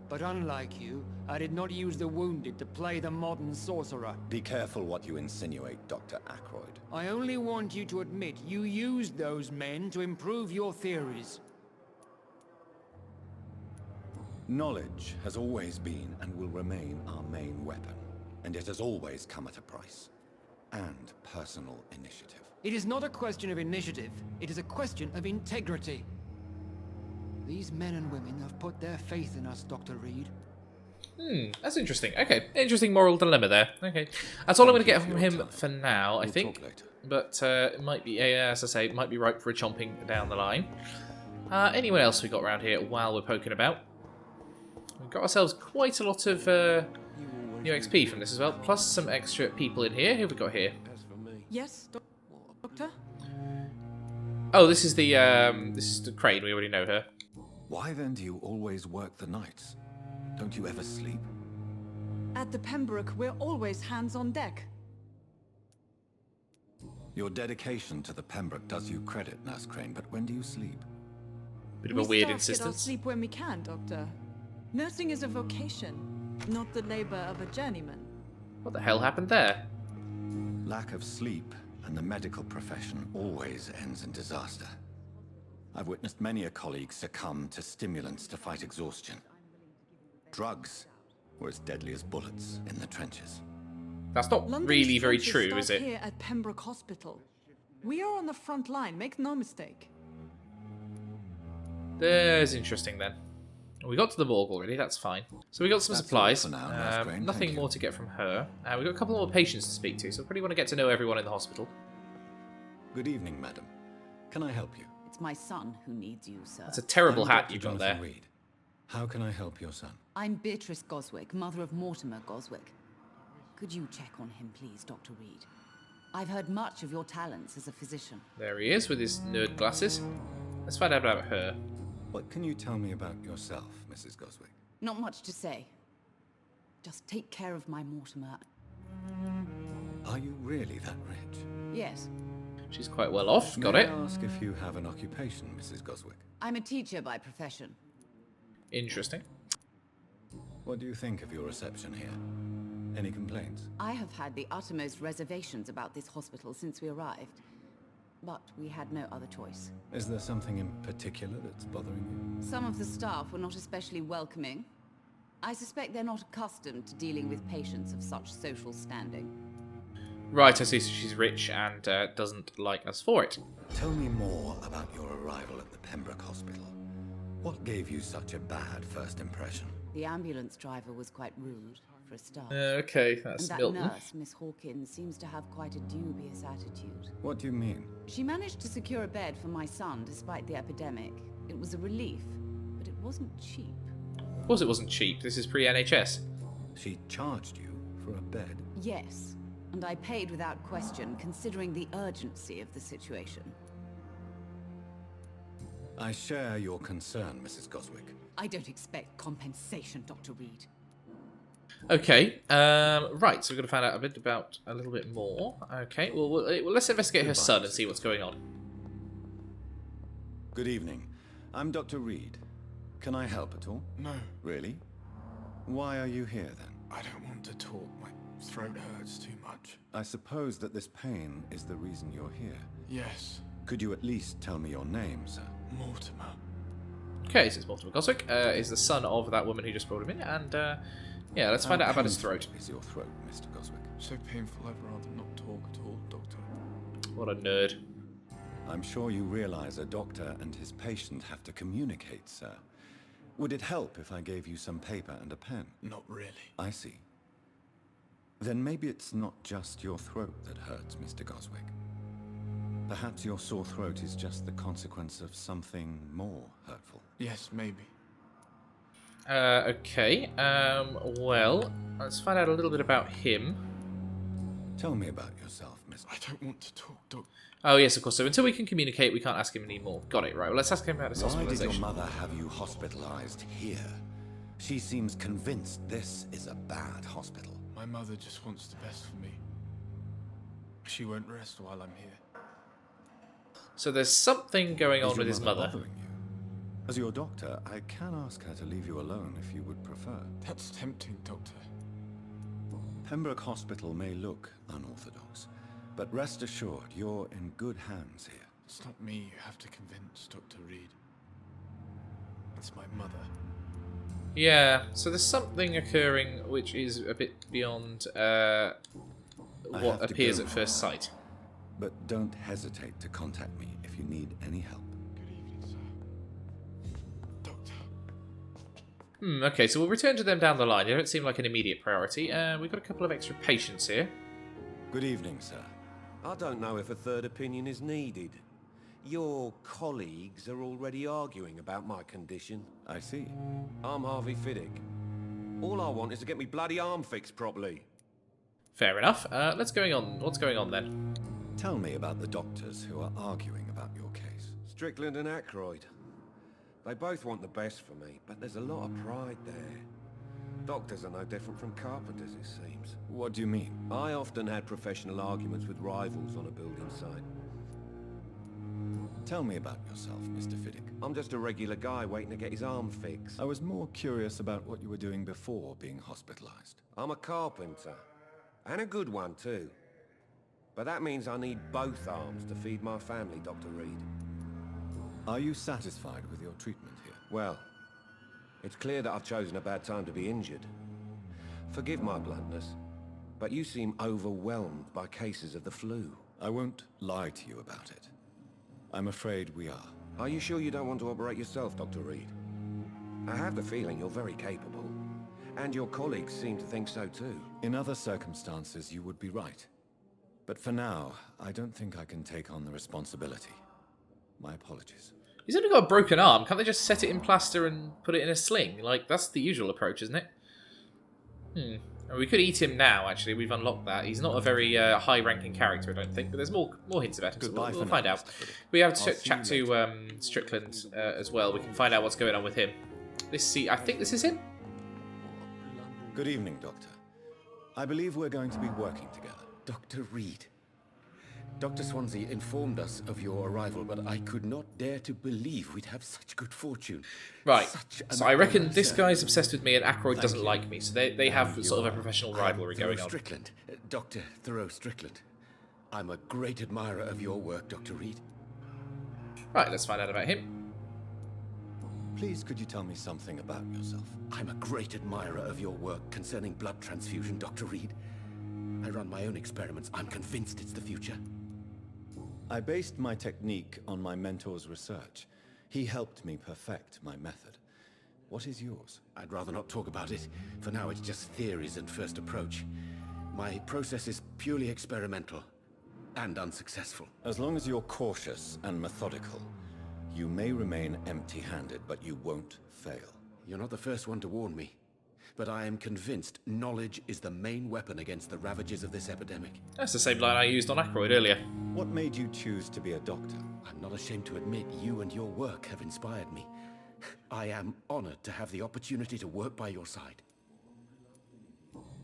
But unlike you, I did not use the wounded to play the modern sorcerer. Be careful what you insinuate, Dr. Ackroyd. I only want you to admit you used those men to improve your theories. Knowledge has always been and will remain our main weapon, and it has always come at a price. And personal initiative. It is not a question of initiative, it is a question of integrity. These men and women have put their faith in us, Dr. Reed. That's interesting. Okay, interesting moral dilemma there. Okay, that's all I'm going to get from him time. for now, I We'll think. talk later. But it might be, as I say, it might be ripe for a chomping down the line. Anyone else we got around here while we're poking about? We've got ourselves quite a lot of new XP from this as well, plus some extra people in here. Who have we got here? Yes, Doctor? Oh, this is the Crane. We already know her. Why then do you always work the nights? Don't you ever sleep? At the Pembroke, we're always hands on deck. Your dedication to the Pembroke does you credit, Nurse Crane, but when do you sleep? Bit of a weird Get our insistence. sleep when we can, Doctor. Nursing is a vocation, not the labor of a journeyman. What the hell happened there? Lack of sleep and the medical profession always ends in disaster. I've witnessed many a colleague succumb to stimulants to fight exhaustion. Drugs were as deadly as bullets in the trenches. That's not London's really very trenches true, start is it? Here at Pembroke Hospital. We are on the front line, make no mistake. There's interesting then. We got to the morgue already, that's fine. So we got some That's supplies. all for now, Nurse Crane, thank nothing you. more to get from her. We got a couple more patients to speak to, so we probably want to get to know everyone in the hospital. Good evening, madam. Can I help you? It's my son who needs you, sir. That's a terrible I'm hat Dr. you've got Jonathan there. Reed. How can I help your son? I'm Beatrice Goswick, mother of Mortimer Goswick. Could you check on him, please, Dr. Reed? I've heard much of your talents as a physician. There he is with his nerd glasses. Let's find out about her. What can you tell me about yourself, Mrs. Goswick? Not much to say. Just take care of my Mortimer. Are you really that rich? Yes, She's quite well off, got May it. I ask if you have an occupation, Mrs. Goswick? I'm a teacher by profession. Interesting. What do you think of your reception here? Any complaints? I have had the uttermost reservations about this hospital since we arrived. But we had no other choice. Is there something in particular that's bothering you? Some of the staff were not especially welcoming. I suspect they're not accustomed to dealing with patients of such social standing. Right, I see. So she's rich and doesn't like us for it. Tell me more about your arrival at the Pembroke Hospital. What gave you such a bad first impression? The ambulance driver was quite rude, for a start. Okay, that's And that Milton. nurse, Miss Hawkins, seems to have quite a dubious attitude. What do you mean? She managed to secure a bed for my son despite the epidemic. It was a relief, but it wasn't cheap. Of course it wasn't cheap. This is pre-NHS. She charged you for a bed? Yes, and I paid without question, considering the urgency of the situation. I share your concern, Mrs. Goswick. I don't expect compensation, Dr. Reed. Okay, right, so we're going to find out a little bit more. Okay, well, let's investigate her Goodbye, son and Mrs. see what's going on. Good evening. I'm Dr. Reed. Can I help at all? No, Really? Why are you here then? I don't want to talk. My Throat hurts too much. I suppose that this pain is the reason you're here. Yes. Could you at least tell me your name, sir? Mortimer. Okay, so it's Mortimer Goswick. Is the son of that woman who just brought him in, and yeah, let's find out about his throat. Is your throat, Mr. Goswick? So painful I'd rather not talk at all, Doctor. What a nerd. I'm sure you realize a doctor and his patient have to communicate, sir. Would it help if I gave you some paper and a pen? Not really. I see. Then maybe it's not just your throat that hurts, Mr. Goswick. Perhaps your sore throat is just the consequence of something more hurtful. Yes, maybe. Okay. Well, let's find out a little bit about him. Tell me about yourself, Miss. I don't want to talk, Doctor. Oh, yes, of course. So until we can communicate, we can't ask him anymore. Got it, right. Well, let's ask him about his Why did hospitalization. your mother have you hospitalized here? She seems convinced this is a bad hospital. My mother just wants the best for me. She won't rest while I'm here. So there's something going on Is with your his mother. bothering you? As your doctor, I can ask her to leave you alone if you would prefer. That's tempting, Doctor. Pembroke Hospital may look unorthodox, but rest assured you're in good hands here. It's not me you have to convince, Dr. Reed. It's my mother. Yeah, so there's something occurring which is a bit beyond what appears at first sight. But don't hesitate to contact me if you need any help. Good evening, sir. Doctor. Okay, so we'll return to them down the line. They don't seem like an immediate priority. We've got a couple of extra patients here. Good evening, sir. I don't know if a third opinion is needed. Your colleagues are already arguing about my condition. I see. I'm Harvey Fiddick. All I want is to get me bloody arm fixed properly. Fair enough. What's going on then? Tell me about the doctors who are arguing about your case. Strickland and Aykroyd. They both want the best for me, but there's a lot of pride there. Doctors are no different from carpenters, it seems. What do you mean? I often had professional arguments with rivals on a building site. Tell me about yourself, Mr. Fiddick. I'm just a regular guy waiting to get his arm fixed. I was more curious about what you were doing before being hospitalized. I'm a carpenter. And a good one, too. But that means I need both arms to feed my family, Dr. Reed. Are you satisfied with your treatment here? Well, it's clear that I've chosen a bad time to be injured. Forgive my bluntness, but you seem overwhelmed by cases of the flu. I won't lie to you about it. I'm afraid we are. Are you sure you don't want to operate yourself, Dr. Reed? I have the feeling you're very capable. And your colleagues seem to think so too. In other circumstances, you would be right. But for now, I don't think I can take on the responsibility. My apologies. He's only got a broken arm. Can't they just set it in plaster and put it in a sling? Like, that's the usual approach, isn't it? And we could eat him now, actually. We've unlocked that. He's not a very high-ranking character, I don't think. But there's more hints about him, so we'll find out. We have to chat to Strickland as well. We can find out what's going on with him. I think this is him. Good evening, Doctor. I believe we're going to be working together. Dr. Reed. Dr. Swansea informed us of your arrival, but I could not dare to believe we'd have such good fortune. Right. So I reckon this guy's obsessed with me and Aykroyd doesn't like me. So they have sort of a professional rivalry going on. Strickland. Dr. Thoreau Strickland. I'm a great admirer of your work, Dr. Reed. Right, let's find out about him. Please, could you tell me something about yourself? I'm a great admirer of your work concerning blood transfusion, Dr. Reed. I run my own experiments. I'm convinced it's the future. I based my technique on my mentor's research. He helped me perfect my method. What is yours? I'd rather not talk about it. For now, it's just theories and first approach. My process is purely experimental and unsuccessful. As long as you're cautious and methodical, you may remain empty-handed, but you won't fail. You're not the first one to warn me. But I am convinced knowledge is the main weapon against the ravages of this epidemic. That's the same line I used on Aykroyd earlier. What made you choose to be a doctor? I'm not ashamed to admit you and your work have inspired me. I am honored to have the opportunity to work by your side.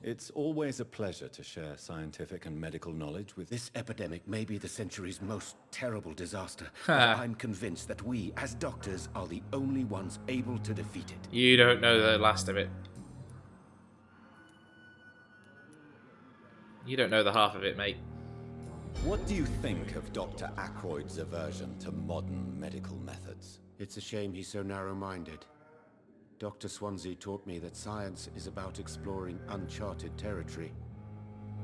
It's always a pleasure to share scientific and medical knowledge with... This epidemic may be the century's most terrible disaster, but I'm convinced that we, as doctors, are the only ones able to defeat it. You don't know the last of it. You don't know the half of it, mate. What do you think of Dr. Ackroyd's aversion to modern medical methods? It's a shame he's so narrow-minded. Dr. Swansea taught me that science is about exploring uncharted territory.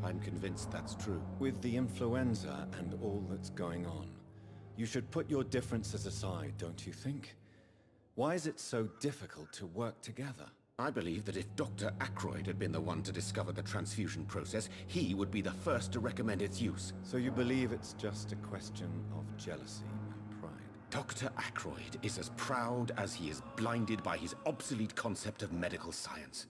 I'm convinced that's true. With the influenza and all that's going on, you should put your differences aside, don't you think? Why is it so difficult to work together? I believe that if Dr. Ackroyd had been the one to discover the transfusion process, he would be the first to recommend its use. So you believe it's just a question of jealousy and pride? Dr. Ackroyd is as proud as he is blinded by his obsolete concept of medical science.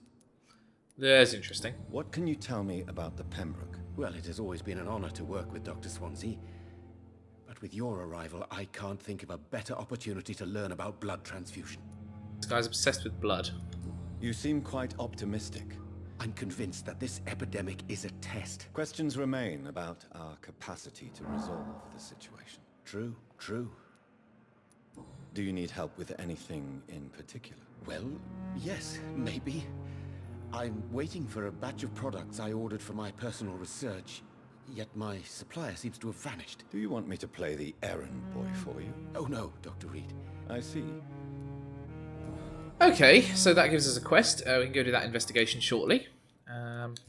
That's interesting. What can you tell me about the Pembroke? Well, it has always been an honor to work with Dr. Swansea. But with your arrival, I can't think of a better opportunity to learn about blood transfusion. This guy's obsessed with blood. You seem quite optimistic. I'm convinced that this epidemic is a test. Questions remain about our capacity to resolve the situation. True, true. Do you need help with anything in particular? Well, yes, maybe. I'm waiting for a batch of products I ordered for my personal research, yet my supplier seems to have vanished. Do you want me to play the errand boy for you? Oh no, Dr. Reed. I see. Okay, so that gives us a quest. We can go do that investigation shortly.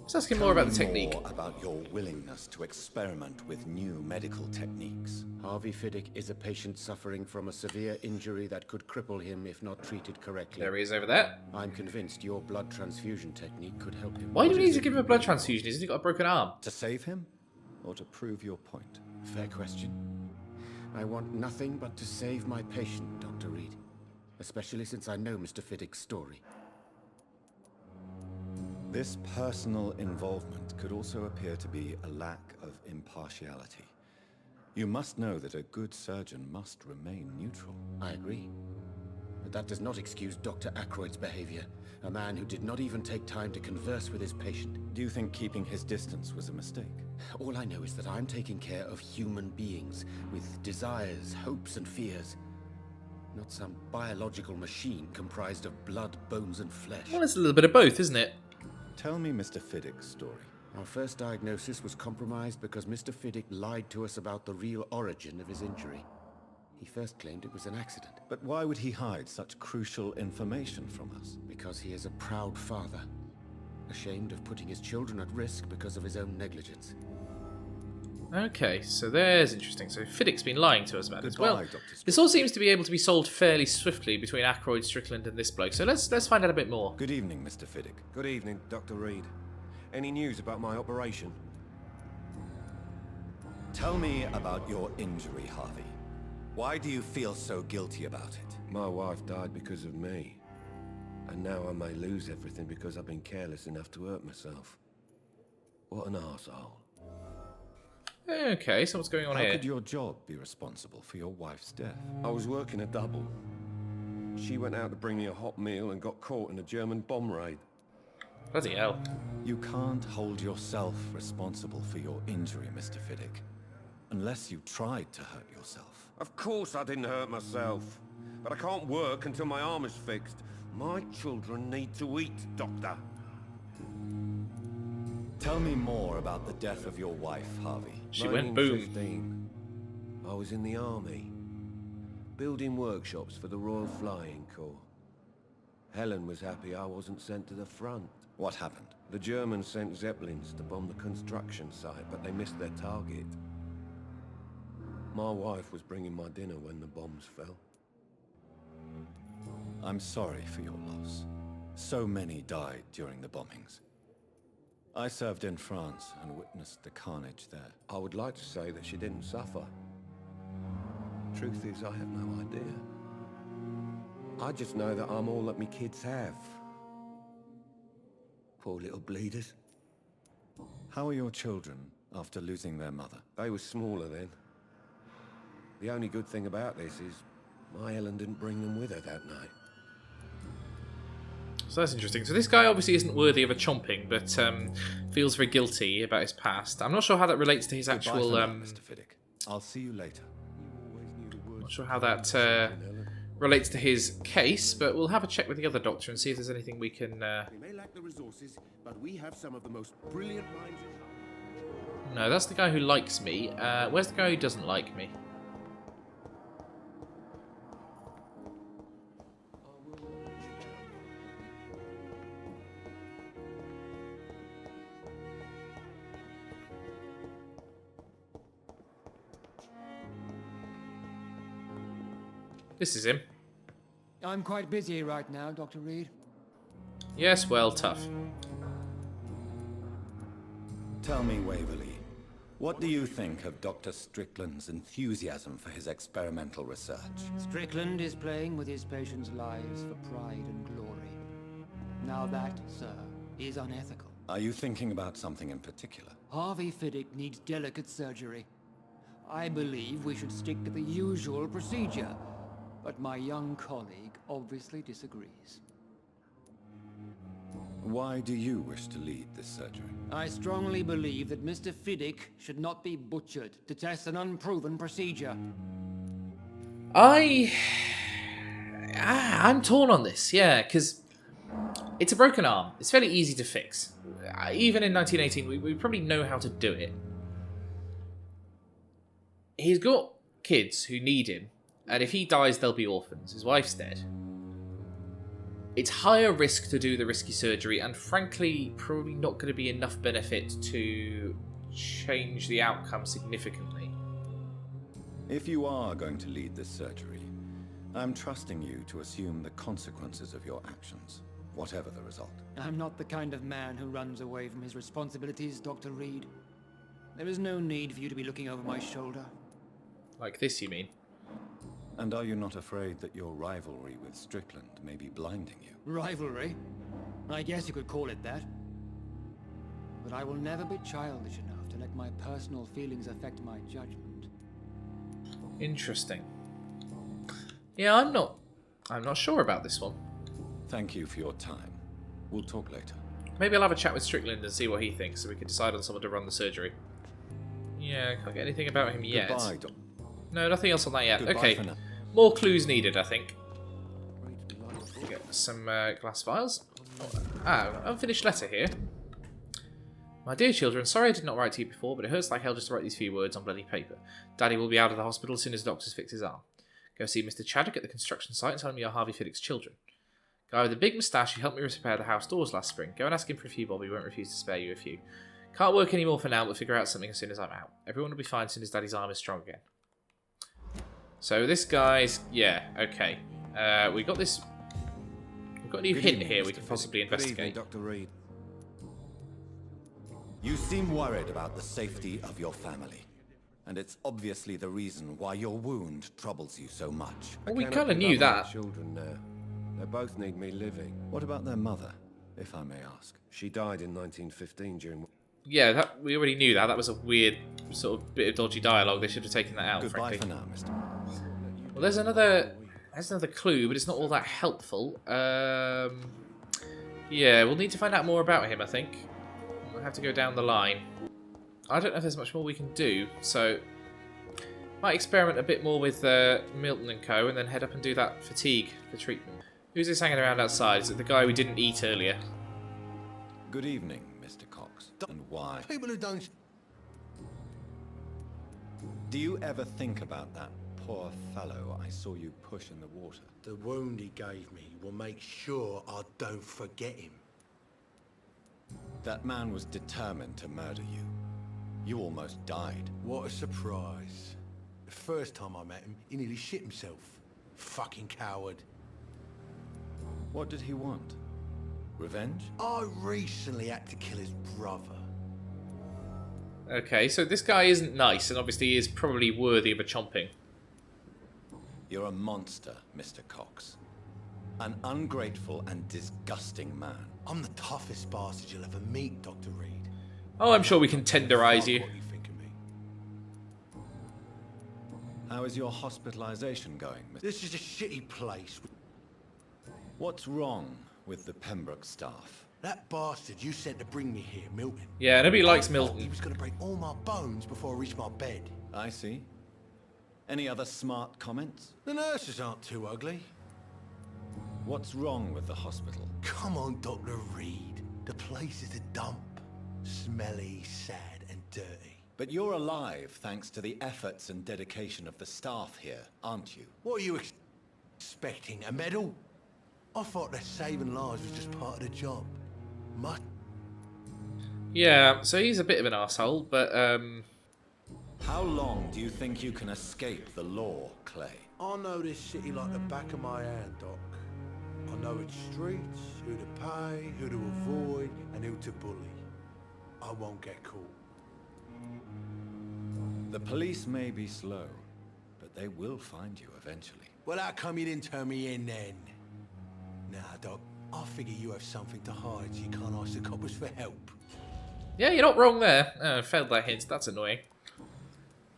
Let's ask him more about the technique. More about your willingness to experiment with new medical techniques. Harvey Fiddick is a patient suffering from a severe injury that could cripple him if not treated correctly. There he is over there. I'm convinced your blood transfusion technique could help him. Why do we need to give him a blood transfusion? Hasn't he got a broken arm? To save him? Or to prove your point? Fair question. I want nothing but to save my patient, Dr. Reed. Especially since I know Mr. Fiddick's story. This personal involvement could also appear to be a lack of impartiality. You must know that a good surgeon must remain neutral. I agree. But that does not excuse Dr. Ackroyd's behavior. A man who did not even take time to converse with his patient. Do you think keeping his distance was a mistake? All I know is that I'm taking care of human beings with desires, hopes, and fears. Not some biological machine comprised of blood, bones, and flesh. Well, it's a little bit of both, isn't it? Tell me Mr. Fiddick's story. Our first diagnosis was compromised because Mr. Fiddick lied to us about the real origin of his injury. He first claimed it was an accident. But why would he hide such crucial information from us? Because he is a proud father, ashamed of putting his children at risk because of his own negligence. Okay, so there's interesting. So Fiddick's been lying to us about this. Well, Dr. this all seems to be able to be solved fairly swiftly between Ackroyd, Strickland, and this bloke. So let's find out a bit more. Good evening, Mr. Fiddick. Good evening, Dr. Reed. Any news about my operation? Tell me about your injury, Harvey. Why do you feel so guilty about it? My wife died because of me. And now I may lose everything because I've been careless enough to hurt myself. What an arsehole. Okay, so what's going on How here? could your job be responsible for your wife's death? I was working a double. She went out to bring me a hot meal and got caught in a German bomb raid. Bloody hell. You can't hold yourself responsible for your injury, Mr. Fiddick. Unless you tried to hurt yourself. Of course I didn't hurt myself. But I can't work until my arm is fixed. My children need to eat, Doctor. Tell me more about the death of your wife, Harvey. She went boom. 1915. I was in the army, building workshops for the Royal Flying Corps. Helen was happy I wasn't sent to the front. What happened? The Germans sent Zeppelins to bomb the construction site, but they missed their target. My wife was bringing my dinner when the bombs fell. I'm sorry for your loss. So many died during the bombings. I served in France and witnessed the carnage there. I would like to say that she didn't suffer. Truth is, I have no idea. I just know that I'm all that me kids have. Poor little bleeders. How are your children after losing their mother? They were smaller then. The only good thing about this is my Helen didn't bring them with her that night. So that's interesting. So this guy obviously isn't worthy of a chomping, but feels very guilty about his past. I'm not sure how that relates to his actual... Goodbye for now, Mr. Fiddick. I'll see you later. Not sure how that relates to his case, but we'll have a check with the other doctor and see if there's anything we can... We may lack the resources, but we have some of the most brilliant minds in... No, that's the guy who likes me. Where's the guy who doesn't like me? This is him. I'm quite busy right now, Dr. Reed. Yes, well, tough. Tell me, Waverly, what do you think of Dr. Strickland's enthusiasm for his experimental research? Strickland is playing with his patients' lives for pride and glory. Now that, sir, is unethical. Are you thinking about something in particular? Harvey Fiddick needs delicate surgery. I believe we should stick to the usual procedure, but my young colleague obviously disagrees. Why do you wish to lead this surgery? I strongly believe that Mr. Fiddick should not be butchered to test an unproven procedure. I'm torn on this, yeah, because it's a broken arm. It's fairly easy to fix. Even in 1918, we probably know how to do it. He's got kids who need him, and if he dies, they'll be orphans. His wife's dead. It's higher risk to do the risky surgery, and frankly, probably not going to be enough benefit to change the outcome significantly. If you are going to lead this surgery, I'm trusting you to assume the consequences of your actions, whatever the result. I'm not the kind of man who runs away from his responsibilities, Dr. Reed. There is no need for you to be looking over my shoulder. Like this, you mean? And are you not afraid that your rivalry with Strickland may be blinding you? Rivalry? I guess you could call it that. But I will never be childish enough to let my personal feelings affect my judgment. Interesting. Yeah, I'm not sure about this one. Thank you for your time. We'll talk later. Maybe I'll have a chat with Strickland and see what he thinks, so we can decide on someone to run the surgery. Yeah, can't get anything about him yet. Goodbye, Doc. No, nothing else on that yet. Goodbye Okay, for now. more clues needed, I think. Get some glass vials. Unfinished letter here. My dear children, sorry I did not write to you before, but it hurts like hell just to write these few words on bloody paper. Daddy will be out of the hospital as soon as the doctors fix his arm. Go see Mr. Chaddock at the construction site and tell him you're Harvey Fiddick's children. Guy with the big moustache who helped me repair the house doors last spring. Go and ask him for a few bob, he won't refuse to spare you a few. Can't work anymore for now, but figure out something as soon as I'm out. Everyone will be fine as soon as Daddy's arm is strong again. So this guy's... yeah, okay. We've got this... We've got a new hint here we can possibly investigate. Good evening, Dr. Reed. You seem worried about the safety of your family. And it's obviously the reason why your wound troubles you so much. Well, we kind of knew that. Children now. They both need me living. What about their mother, if I may ask? She died in 1915 during... Yeah, we already knew that. That was a weird sort of bit of dodgy dialogue. They should have taken that out, Goodbye frankly. for now, Mr. Well, there's another clue, but it's not all that helpful. Yeah, we'll need to find out more about him, I think. We'll have to go down the line. I don't know if there's much more we can do, so might experiment a bit more with Milton and co, and then head up and do that fatigue for treatment. Who's this hanging around outside? Is it the guy we didn't eat earlier? Good evening, Mr. Cox. And why? People who don't... Do you ever think about that poor fellow I saw you push in the water? The wound he gave me will make sure I don't forget him. That man was determined to murder you. You almost died. What a surprise. The first time I met him, he nearly shit himself. Fucking coward. What did he want? Revenge? I recently had to kill his brother. Okay, so this guy isn't nice, and obviously is probably worthy of a chomping. You're a monster, Mr. Cox. An ungrateful and disgusting man. I'm the toughest bastard you'll ever meet, Dr. Reed. Oh, I'm sure we can tenderize you. What you think of me? How is your hospitalization going, Mr. This is a shitty place. What's wrong with the Pembroke staff? That bastard you sent to bring me here, Milton. Yeah, nobody likes I Milton. thought he was going to break all my bones before I reached my bed. I see. Any other smart comments? The nurses aren't too ugly. What's wrong with the hospital? Come on, Dr. Reed. The place is a dump. Smelly, sad, and dirty. But you're alive thanks to the efforts and dedication of the staff here, aren't you? What are you expecting? A medal? I thought that saving lives was just part of the job. Must. Yeah, so he's a bit of an asshole, but How long do you think you can escape the law, Clay? I know this city like the back of my hand, Doc. I know its streets, who to pay, who to avoid, and who to bully. I won't get caught. The police may be slow, but they will find you eventually. Well, how come you didn't turn me in then? Nah, Doc, I figure you have something to hide so you can't ask the coppers for help. yeah, you're not wrong there. Failed that hint. That's annoying.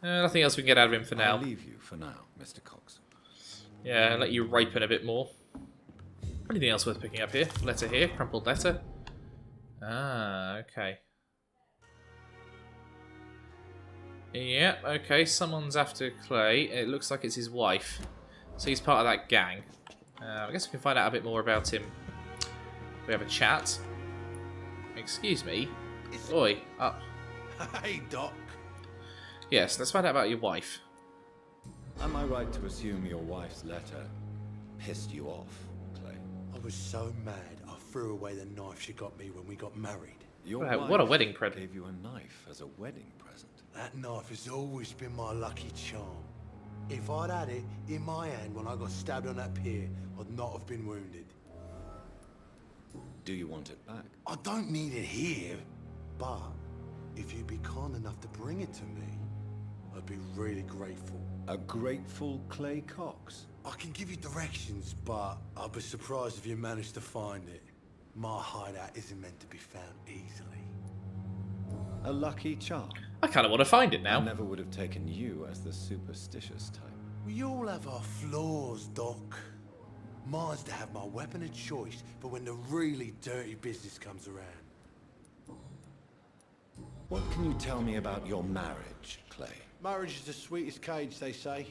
Nothing else we can get out of him for now. I'll leave you for now, Mr. Cox. Yeah, let you ripen a bit more. Anything else worth picking up here? Letter here, crumpled letter. Ah, okay. Yeah, okay, someone's after Clay. It looks like it's his wife. So he's part of that gang. I guess we can find out a bit more about him. We have a chat. Excuse me. Oi, up. Hey, Doc. Yes, let's find out about your wife. Am I right to assume your wife's letter pissed you off, Clay? I was so mad I threw away the knife she got me when we got married. Your What a wife wedding present. gave you a knife as a wedding present. That knife has always been my lucky charm. If I'd had it in my hand when I got stabbed on that pier, I'd not have been wounded. Do you want it back? I don't need it here, but if you'd be kind enough to bring it to me, I'd be really grateful. A grateful Clay Cox? I can give you directions, but I'd be surprised if you managed to find it. My hideout isn't meant to be found easily. A lucky charm? I kind of want to find it now. I never would have taken you as the superstitious type. We all have our flaws, Doc. Mine's to have my weapon of choice for when the really dirty business comes around. What can you tell me about your marriage, Clay? Marriage is the sweetest cage, they say.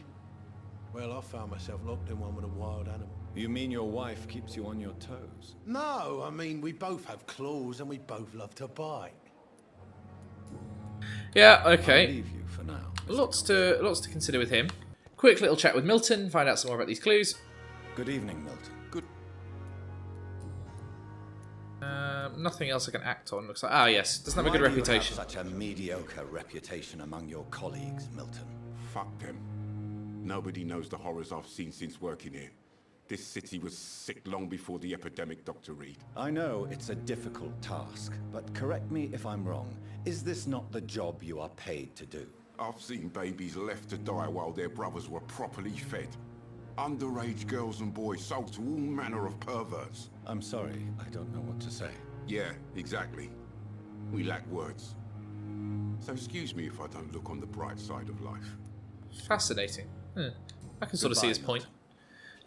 Well, I found myself locked in one with a wild animal. You mean your wife keeps you on your toes? No, I mean, we both have claws and we both love to bite. Yeah, I'll okay. leave you for now. Lots to consider with him. Quick little chat with Milton, find out some more about these clues. Good evening, Milton. Good. Nothing else I can act on. Looks like yes, doesn't have a good reputation. Why do you have such a mediocre reputation among your colleagues, Milton? Fuck them. Nobody knows the horrors I've seen since working here. This city was sick long before the epidemic, Dr. Reed. I know it's a difficult task, but correct me if I'm wrong. Is this not the job you are paid to do? I've seen babies left to die while their brothers were properly fed. Underage girls and boys sold to all manner of perverts. I'm sorry, I don't know what to say. Yeah, exactly. We lack words. So excuse me if I don't look on the bright side of life. Fascinating. I can sort of see his point.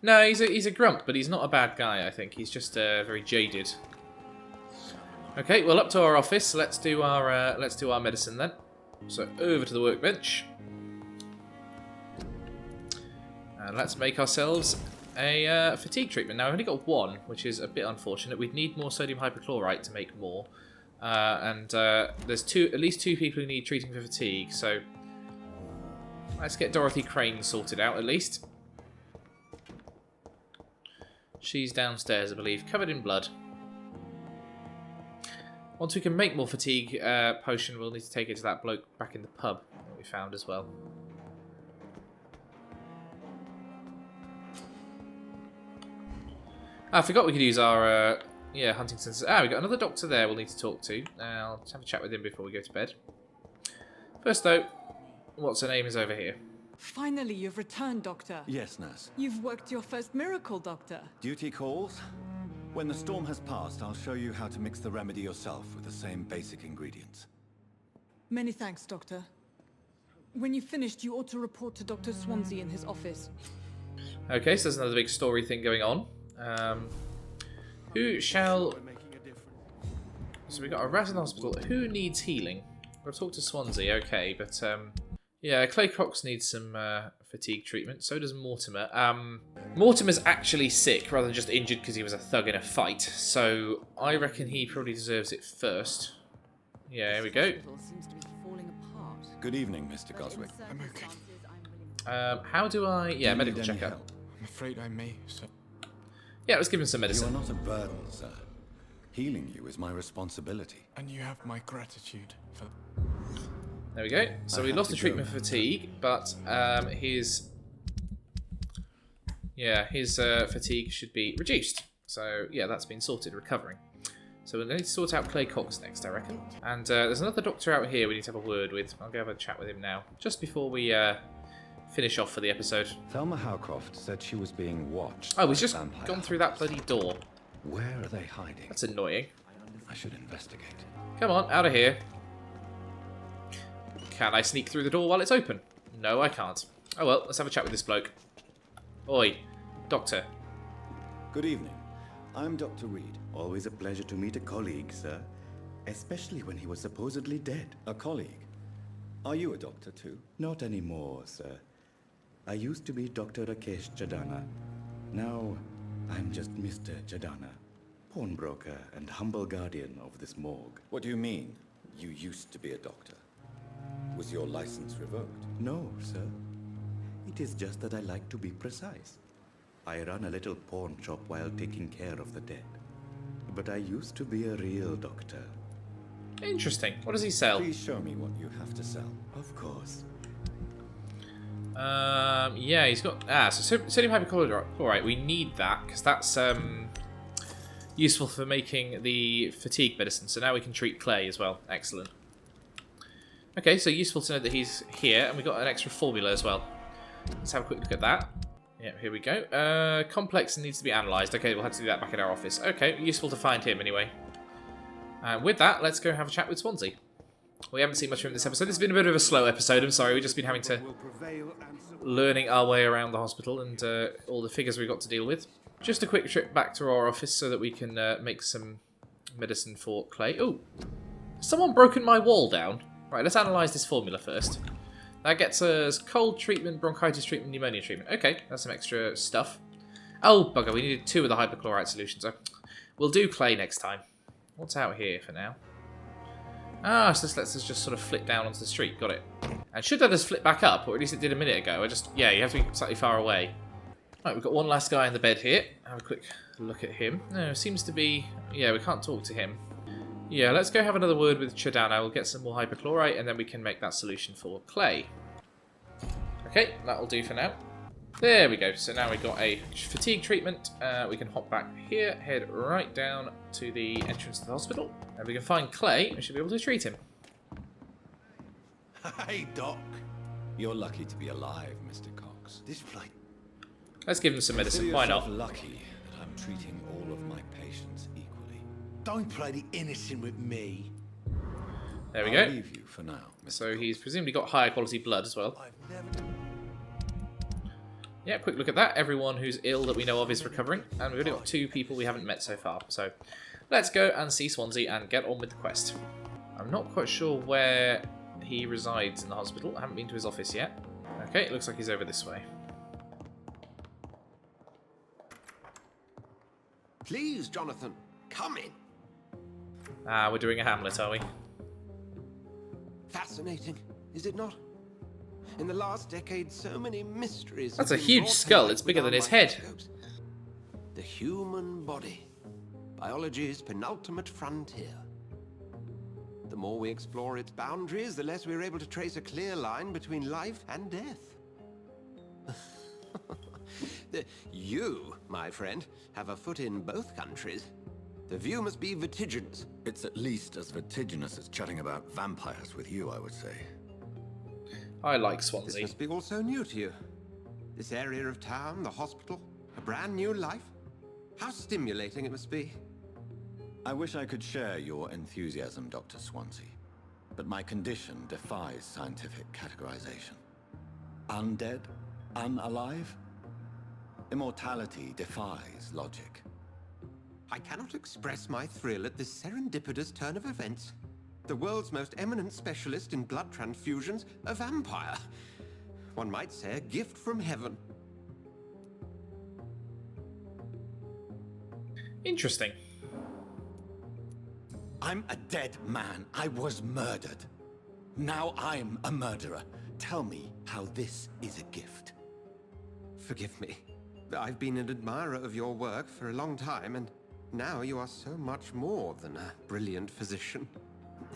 No, he's a grump, but he's not a bad guy, I think. He's just very jaded. Okay, well, up to our office. Let's do our medicine then. So over to the workbench. And let's make ourselves a fatigue treatment. Now, I've only got one, which is a bit unfortunate. We'd need more sodium hypochlorite to make more. There's at least two people who need treating for fatigue, so let's get Dorothy Crane sorted out at least. She's downstairs, I believe, covered in blood. Once we can make more fatigue potion, we'll need to take it to that bloke back in the pub that we found as well. I forgot we could use our hunting sensors. We got another doctor there we'll need to talk to. I'll just have a chat with him before we go to bed. First though, what's her name is over here. Finally, you've returned, Doctor. Yes, nurse. You've worked your first miracle, Doctor. Duty calls? When the storm has passed, I'll show you how to mix the remedy yourself with the same basic ingredients. Many thanks, Doctor. When you've finished, you ought to report to Dr. Swansea in his office. Okay, so there's another big story thing going on. Who shall... So we got a rat in the hospital. Who needs healing? I'll talk to Swansea, okay, but yeah, Clay Cox needs some fatigue treatment. So does Mortimer. Mortimer's actually sick rather than just injured because he was a thug in a fight. So I reckon he probably deserves it first. Yeah, here we go. Seems to be falling apart. Good evening, Mr. Goswick. I'm okay. How do I... Yeah, Do you medical need any checkup. help? I'm afraid I may, sir. Yeah, let's give him some You medicine. are not a burden, sir. Healing you is my responsibility. And you have my gratitude for... There we go. So I we have lost to the treatment go for now. fatigue, but his fatigue should be reduced. So yeah, that's been sorted, recovering. So we're going to sort out Clay Cox next, I reckon. And there's another doctor out here we need to have a word with. I'll go have a chat with him now, just before we finish off for the episode. Thelma Howcroft said she was being watched. Oh, by he's just vampire gone through that bloody door. Where are they hiding? That's annoying. I should investigate. Come on, out of here. Can I sneak through the door while it's open? No, I can't. Oh well, let's have a chat with this bloke. Oi, doctor. Good evening. I'm Dr. Reed. Always a pleasure to meet a colleague, sir. Especially when he was supposedly dead. A colleague? Are you a doctor too? Not anymore, sir. I used to be Dr. Rakesh Chadana. Now, I'm just Mr. Chadana, pawnbroker and humble guardian of this morgue. What do you mean? You used to be a doctor. Was your license revoked? No, sir. It is just that I like to be precise. I run a little pawn shop while taking care of the dead. But I used to be a real doctor. Interesting. What does he sell? Please show me what you have to sell. Of course. Yeah, he's got... so sodium hypochlorite. We need that, because that's useful for making the fatigue medicine. So now we can treat Clay as well. Excellent. Okay, so useful to know that he's here, and we've got an extra formula as well. Let's have a quick look at that. Yeah, here we go. Complex needs to be analysed. Okay, we'll have to do that back at our office. Okay, useful to find him anyway. With that, let's go have a chat with Swansea. We haven't seen much of him this episode. This has been a bit of a slow episode. I'm sorry, we've just been having to... learning our way around the hospital and all the figures we've got to deal with. Just a quick trip back to our office so that we can make some medicine for Clay. Oh, someone broken my wall down. Right, let's analyse this formula first. That gets us cold treatment, bronchitis treatment, pneumonia treatment. Okay, that's some extra stuff. Oh, bugger, we needed 2 of the hypochlorite solutions. So we'll do Clay next time. What's out here for now? Ah, so this lets us just sort of flit down onto the street. Got it. And should let us flit back up, or at least it did a minute ago. Yeah, you have to be slightly far away. Right, we've got one last guy in the bed here. Have a quick look at him. No, seems to be... Yeah, we can't talk to him. Yeah, let's go have another word with Chadana. We'll get some more hypochlorite, and then we can make that solution for Clay. Okay, that'll do for now. There we go. So now we've got a fatigue treatment. We can hop back here, head right down to the entrance to the hospital, and we can find Clay. We should be able to treat him. Hey, Doc. You're lucky to be alive, Mr. Cox. This flight. Let's give him some medicine. Consider Why yourself not? lucky that I'm treating all of my patients equally. Don't play the innocent with me. There we I'll go. leave you for now. So he's presumably got higher quality blood as well. Yeah, quick look at that. Everyone who's ill that we know of is recovering. And we've only got 2 people we haven't met so far. So let's go and see Swansea and get on with the quest. I'm not quite sure where he resides in the hospital. I haven't been to his office yet. Okay, it looks like he's over this way. Please, Jonathan, come in. Ah, we're doing a Hamlet, are we? Fascinating, is it not? In the last decade, so many mysteries. That's have a been huge brought to skull. light It's bigger with than our his head. microscopes. The human body. Biology's penultimate frontier. The more we explore its boundaries, the less we're able to trace a clear line between life and death. You, my friend, have a foot in both countries. The view must be vertiginous. It's at least as vertiginous as chatting about vampires with you, I would say. I like This Swansea. must be all so new to you. This area of town, the hospital, a brand new life. How stimulating it must be. I wish I could share your enthusiasm, Dr. Swansea, but my condition defies scientific categorization. Undead? Unalive? Immortality defies logic. I cannot express my thrill at this serendipitous turn of events. The world's most eminent specialist in blood transfusions, a vampire. One might say a gift from heaven. Interesting. I'm a dead man. I was murdered. Now I'm a murderer. Tell me how this is a gift. Forgive me. I've been an admirer of your work for a long time, and now you are so much more than a brilliant physician.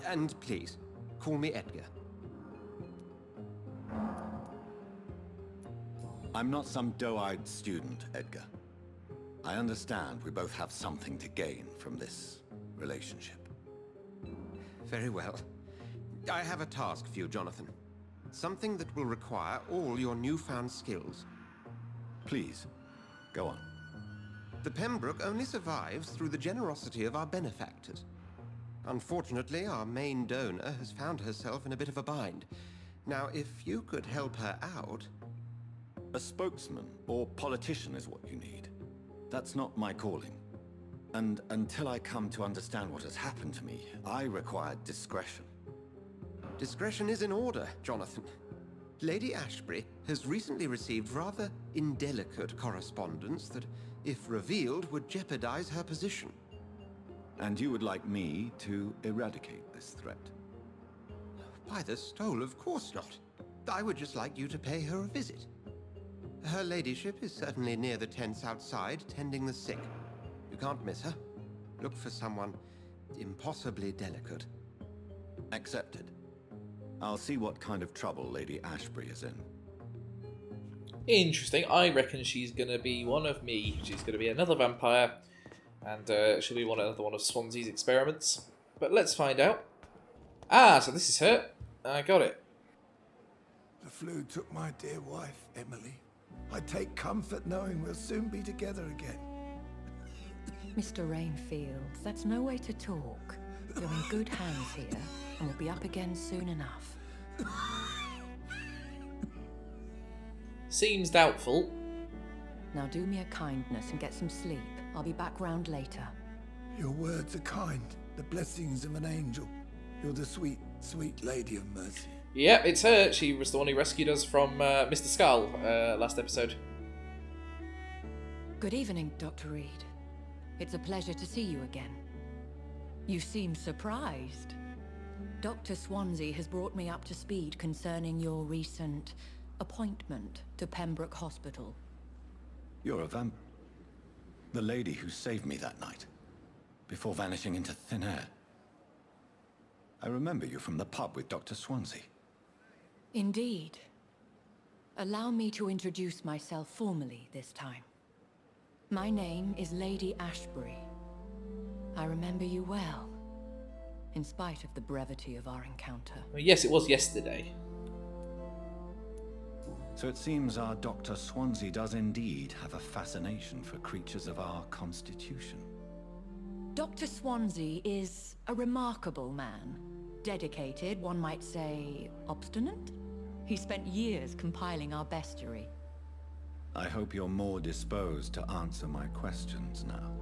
And please, call me Edgar. I'm not some doe-eyed student, Edgar. I understand we both have something to gain from this relationship. Very well. I have a task for you, Jonathan. Something that will require all your newfound skills. Please, go on. The Pembroke only survives through the generosity of our benefactors. Unfortunately, our main donor has found herself in a bit of a bind. Now, if you could help her out... A spokesman or politician is what you need. That's not my calling. And until I come to understand what has happened to me, I require discretion. Discretion is in order, Jonathan. Lady Ashbury has recently received rather indelicate correspondence that, if revealed, would jeopardize her position. And you would like me to eradicate this threat? By the stole, of course not. I would just like you to pay her a visit. Her ladyship is certainly near the tents outside, tending the sick. You can't miss her. Look for someone impossibly delicate. Accepted. I'll see what kind of trouble Lady Ashbury is in. Interesting. I reckon she's going to be one of me. She's going to be another vampire. And she'll be another one of Swansea's experiments. But let's find out. Ah, so this is her. I got it. The flu took my dear wife, Emily. I take comfort knowing we'll soon be together again. Mr. Rainfield, that's no way to talk. You're in good hands here, and we'll be up again soon enough. Seems doubtful. Now do me a kindness and get some sleep. I'll be back round later. Your words are kind, the blessings of an angel. You're the sweet, sweet lady of mercy. Yep, it's her. She was the one who rescued us from Mr. Skull last episode. Good evening, Dr. Reed. It's a pleasure to see you again. You seem surprised. Dr. Swansea has brought me up to speed concerning your recent appointment to Pembroke Hospital. You're a vamp... The lady who saved me that night, before vanishing into thin air. I remember you from the pub with Dr. Swansea. Indeed. Allow me to introduce myself formally this time. My name is Lady Ashbury. I remember you well, in spite of the brevity of our encounter. Well, yes, it was yesterday. So it seems our Dr. Swansea does indeed have a fascination for creatures of our constitution. Dr. Swansea is a remarkable man. Dedicated, one might say, obstinate? He spent years compiling our bestiary. I hope you're more disposed to answer my questions now.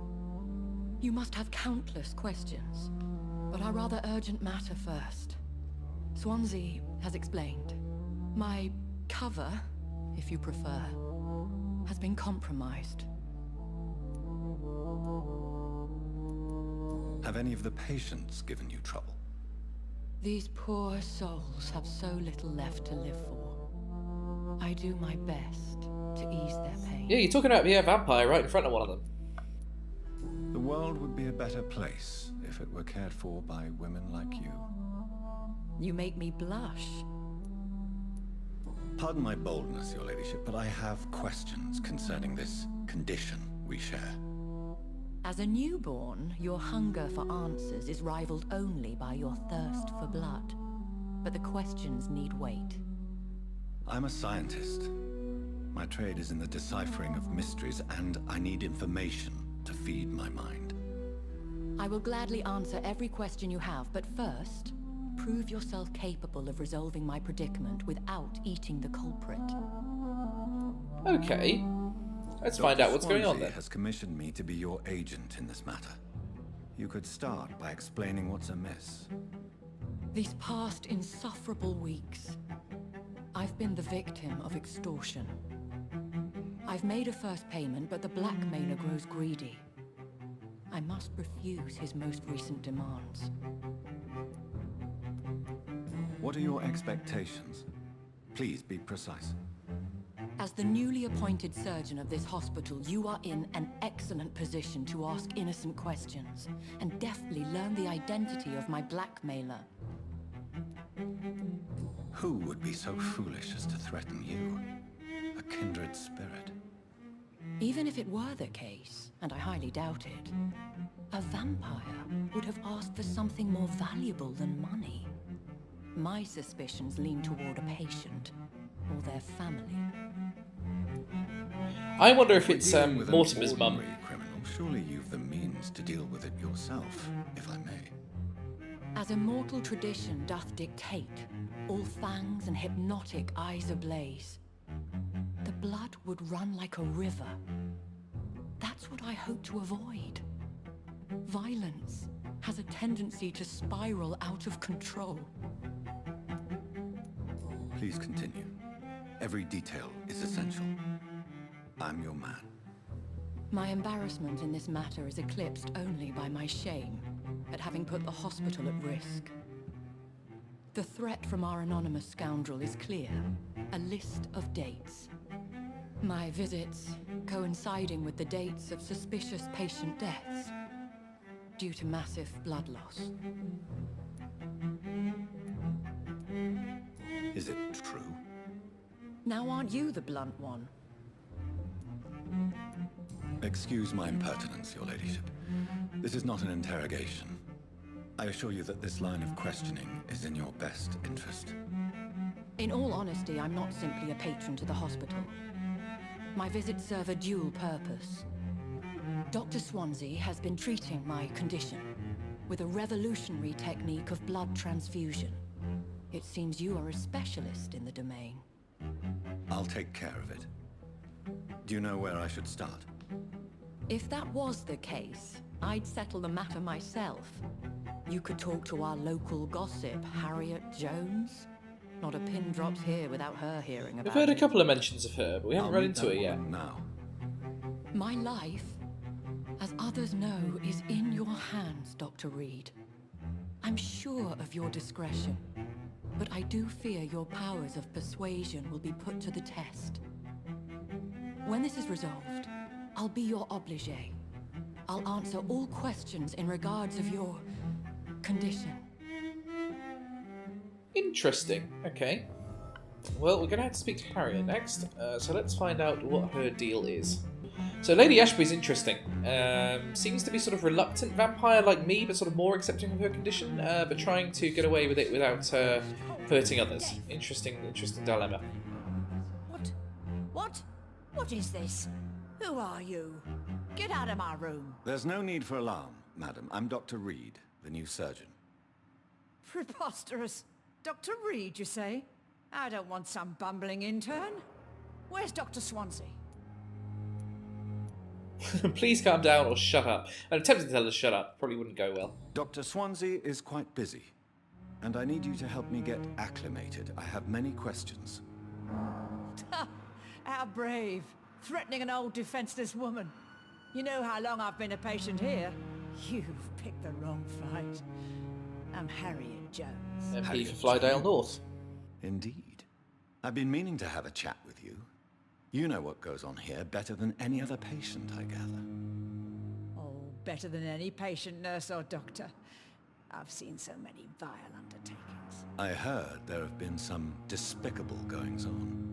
You must have countless questions, but our rather urgent matter first. Swansea has explained. My cover, if you prefer, has been compromised. Have any of the patients given you trouble? These poor souls have so little left to live for. I do my best to ease their pain. Yeah, you're talking about being a vampire right in front of one of them. The world would be a better place if it were cared for by women like you. You make me blush. Pardon my boldness, your ladyship, but I have questions concerning this condition we share. As a newborn, your hunger for answers is rivaled only by your thirst for blood. But the questions need wait. I'm a scientist. My trade is in the deciphering of mysteries, and I need information to feed my mind. I will gladly answer every question you have, but first, prove yourself capable of resolving my predicament without eating the culprit. Okay. Let's find out what's going on then. Dr. Swansea has commissioned me to be your agent in this matter. You could start by explaining what's amiss. These past insufferable weeks, I've been the victim of extortion. I've made a first payment, but the blackmailer grows greedy. I must refuse his most recent demands. What are your expectations? Please be precise. As the newly appointed surgeon of this hospital, you are in an excellent position to ask innocent questions and deftly learn the identity of my blackmailer. Who would be so foolish as to threaten you? A kindred spirit. Even if it were the case, and I highly doubt it, a vampire would have asked for something more valuable than money. My suspicions lean toward a patient or their family. I wonder if it's Dealing with an Mortimer's mum. ordinary criminal, surely you've the means to deal with it yourself, if I may. As immortal tradition doth dictate, all fangs and hypnotic eyes ablaze, the blood would run like a river. That's what I hope to avoid. Violence has a tendency to spiral out of control. Please continue. Every detail is essential. I'm your man. My embarrassment in this matter is eclipsed only by my shame at having put the hospital at risk. The threat from our anonymous scoundrel is clear. A list of dates. My visits coinciding with the dates of suspicious patient deaths due to massive blood loss. Is it true? Now aren't you the blunt one? Excuse my impertinence, your ladyship. This is not an interrogation. I assure you that this line of questioning is in your best interest. In all honesty, I'm not simply a patron to the hospital. My visits serve a dual purpose. Dr. Swansea has been treating my condition with a revolutionary technique of blood transfusion. It seems you are a specialist in the domain. I'll take care of it. Do you know where I should start? If that was the case, I'd settle the matter myself. You could talk to our local gossip, Harriet Jones. Not a pin drops here without her hearing about it. We've heard a couple of mentions of her, but we haven't run into it yet. Now. My life, as others know, is in your hands, Dr. Reed. I'm sure of your discretion, but I do fear your powers of persuasion will be put to the test. When this is resolved, I'll be your obligé. I'll answer all questions in regards of your condition. Interesting. Okay. Well, we're going to have to speak to Harriet next, so let's find out what her deal is. So Lady Ashby's interesting. Seems to be sort of reluctant vampire like me, but sort of more accepting of her condition, but trying to get away with it without hurting others. Interesting dilemma. What is this? Who are you? Get out of my room. There's no need for alarm, madam. I'm Dr. Reed, the new surgeon. Preposterous. Dr. Reed, you say? I don't want some bumbling intern. Where's Dr. Swansea? Please calm down or shut up. I'm tempted to tell her to shut up. Probably wouldn't go well. Dr. Swansea is quite busy, and I need you to help me get acclimated. I have many questions. How brave. Threatening an old defenseless woman. You know how long I've been a patient here? You've picked the wrong fight. I'm Harriet Jones. MP for Flydale North. Indeed. I've been meaning to have a chat with you. You know what goes on here better than any other patient, I gather. Oh, better than any patient, nurse or doctor. I've seen so many vile undertakings. I heard there have been some despicable goings-on.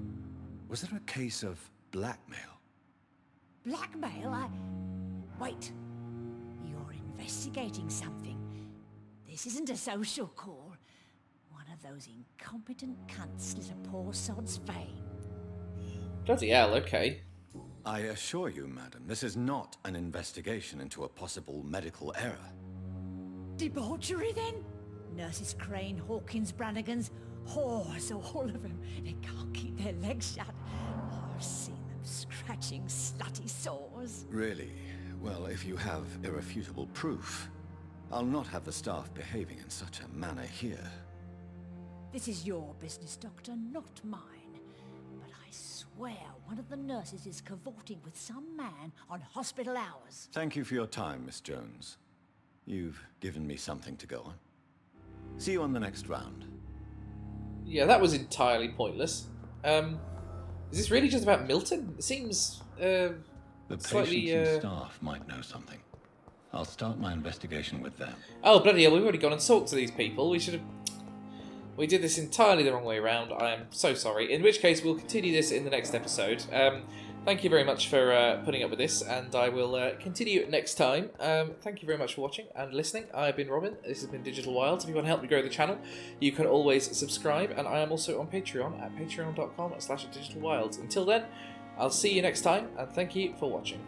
Was there a case of blackmail? Blackmail? Wait. You're investigating something. This isn't a social call. One of those incompetent cunts slit a poor sod's vein. Bloody hell, okay. I assure you, madam, this is not an investigation into a possible medical error. Debauchery, then? Nurses Crane, Hawkins, Brannigans, whores, all of them. They can't keep their legs shut. I've seen them scratching slutty sores. Really? Well, if you have irrefutable proof, I'll not have the staff behaving in such a manner here. This is your business, Doctor, not mine. But I swear one of the nurses is cavorting with some man on hospital hours. Thank you for your time, Miss Jones. You've given me something to go on. See you on the next round. Yeah, that was entirely pointless. Is this really just about Milton? It seems The slightly. patients and staff might know something. I'll start my investigation with them. Oh bloody hell! We've already gone and talked to these people. We should have. We did this entirely the wrong way around. I am so sorry. In which case, we'll continue this in the next episode. Thank you very much for putting up with this, and I will continue next time. Thank you very much for watching and listening. I've been Robin. This has been Digital Wilds. If you want to help me grow the channel, you can always subscribe, and I am also on Patreon at patreon.com/digitalwilds. Until then, I'll see you next time, and thank you for watching.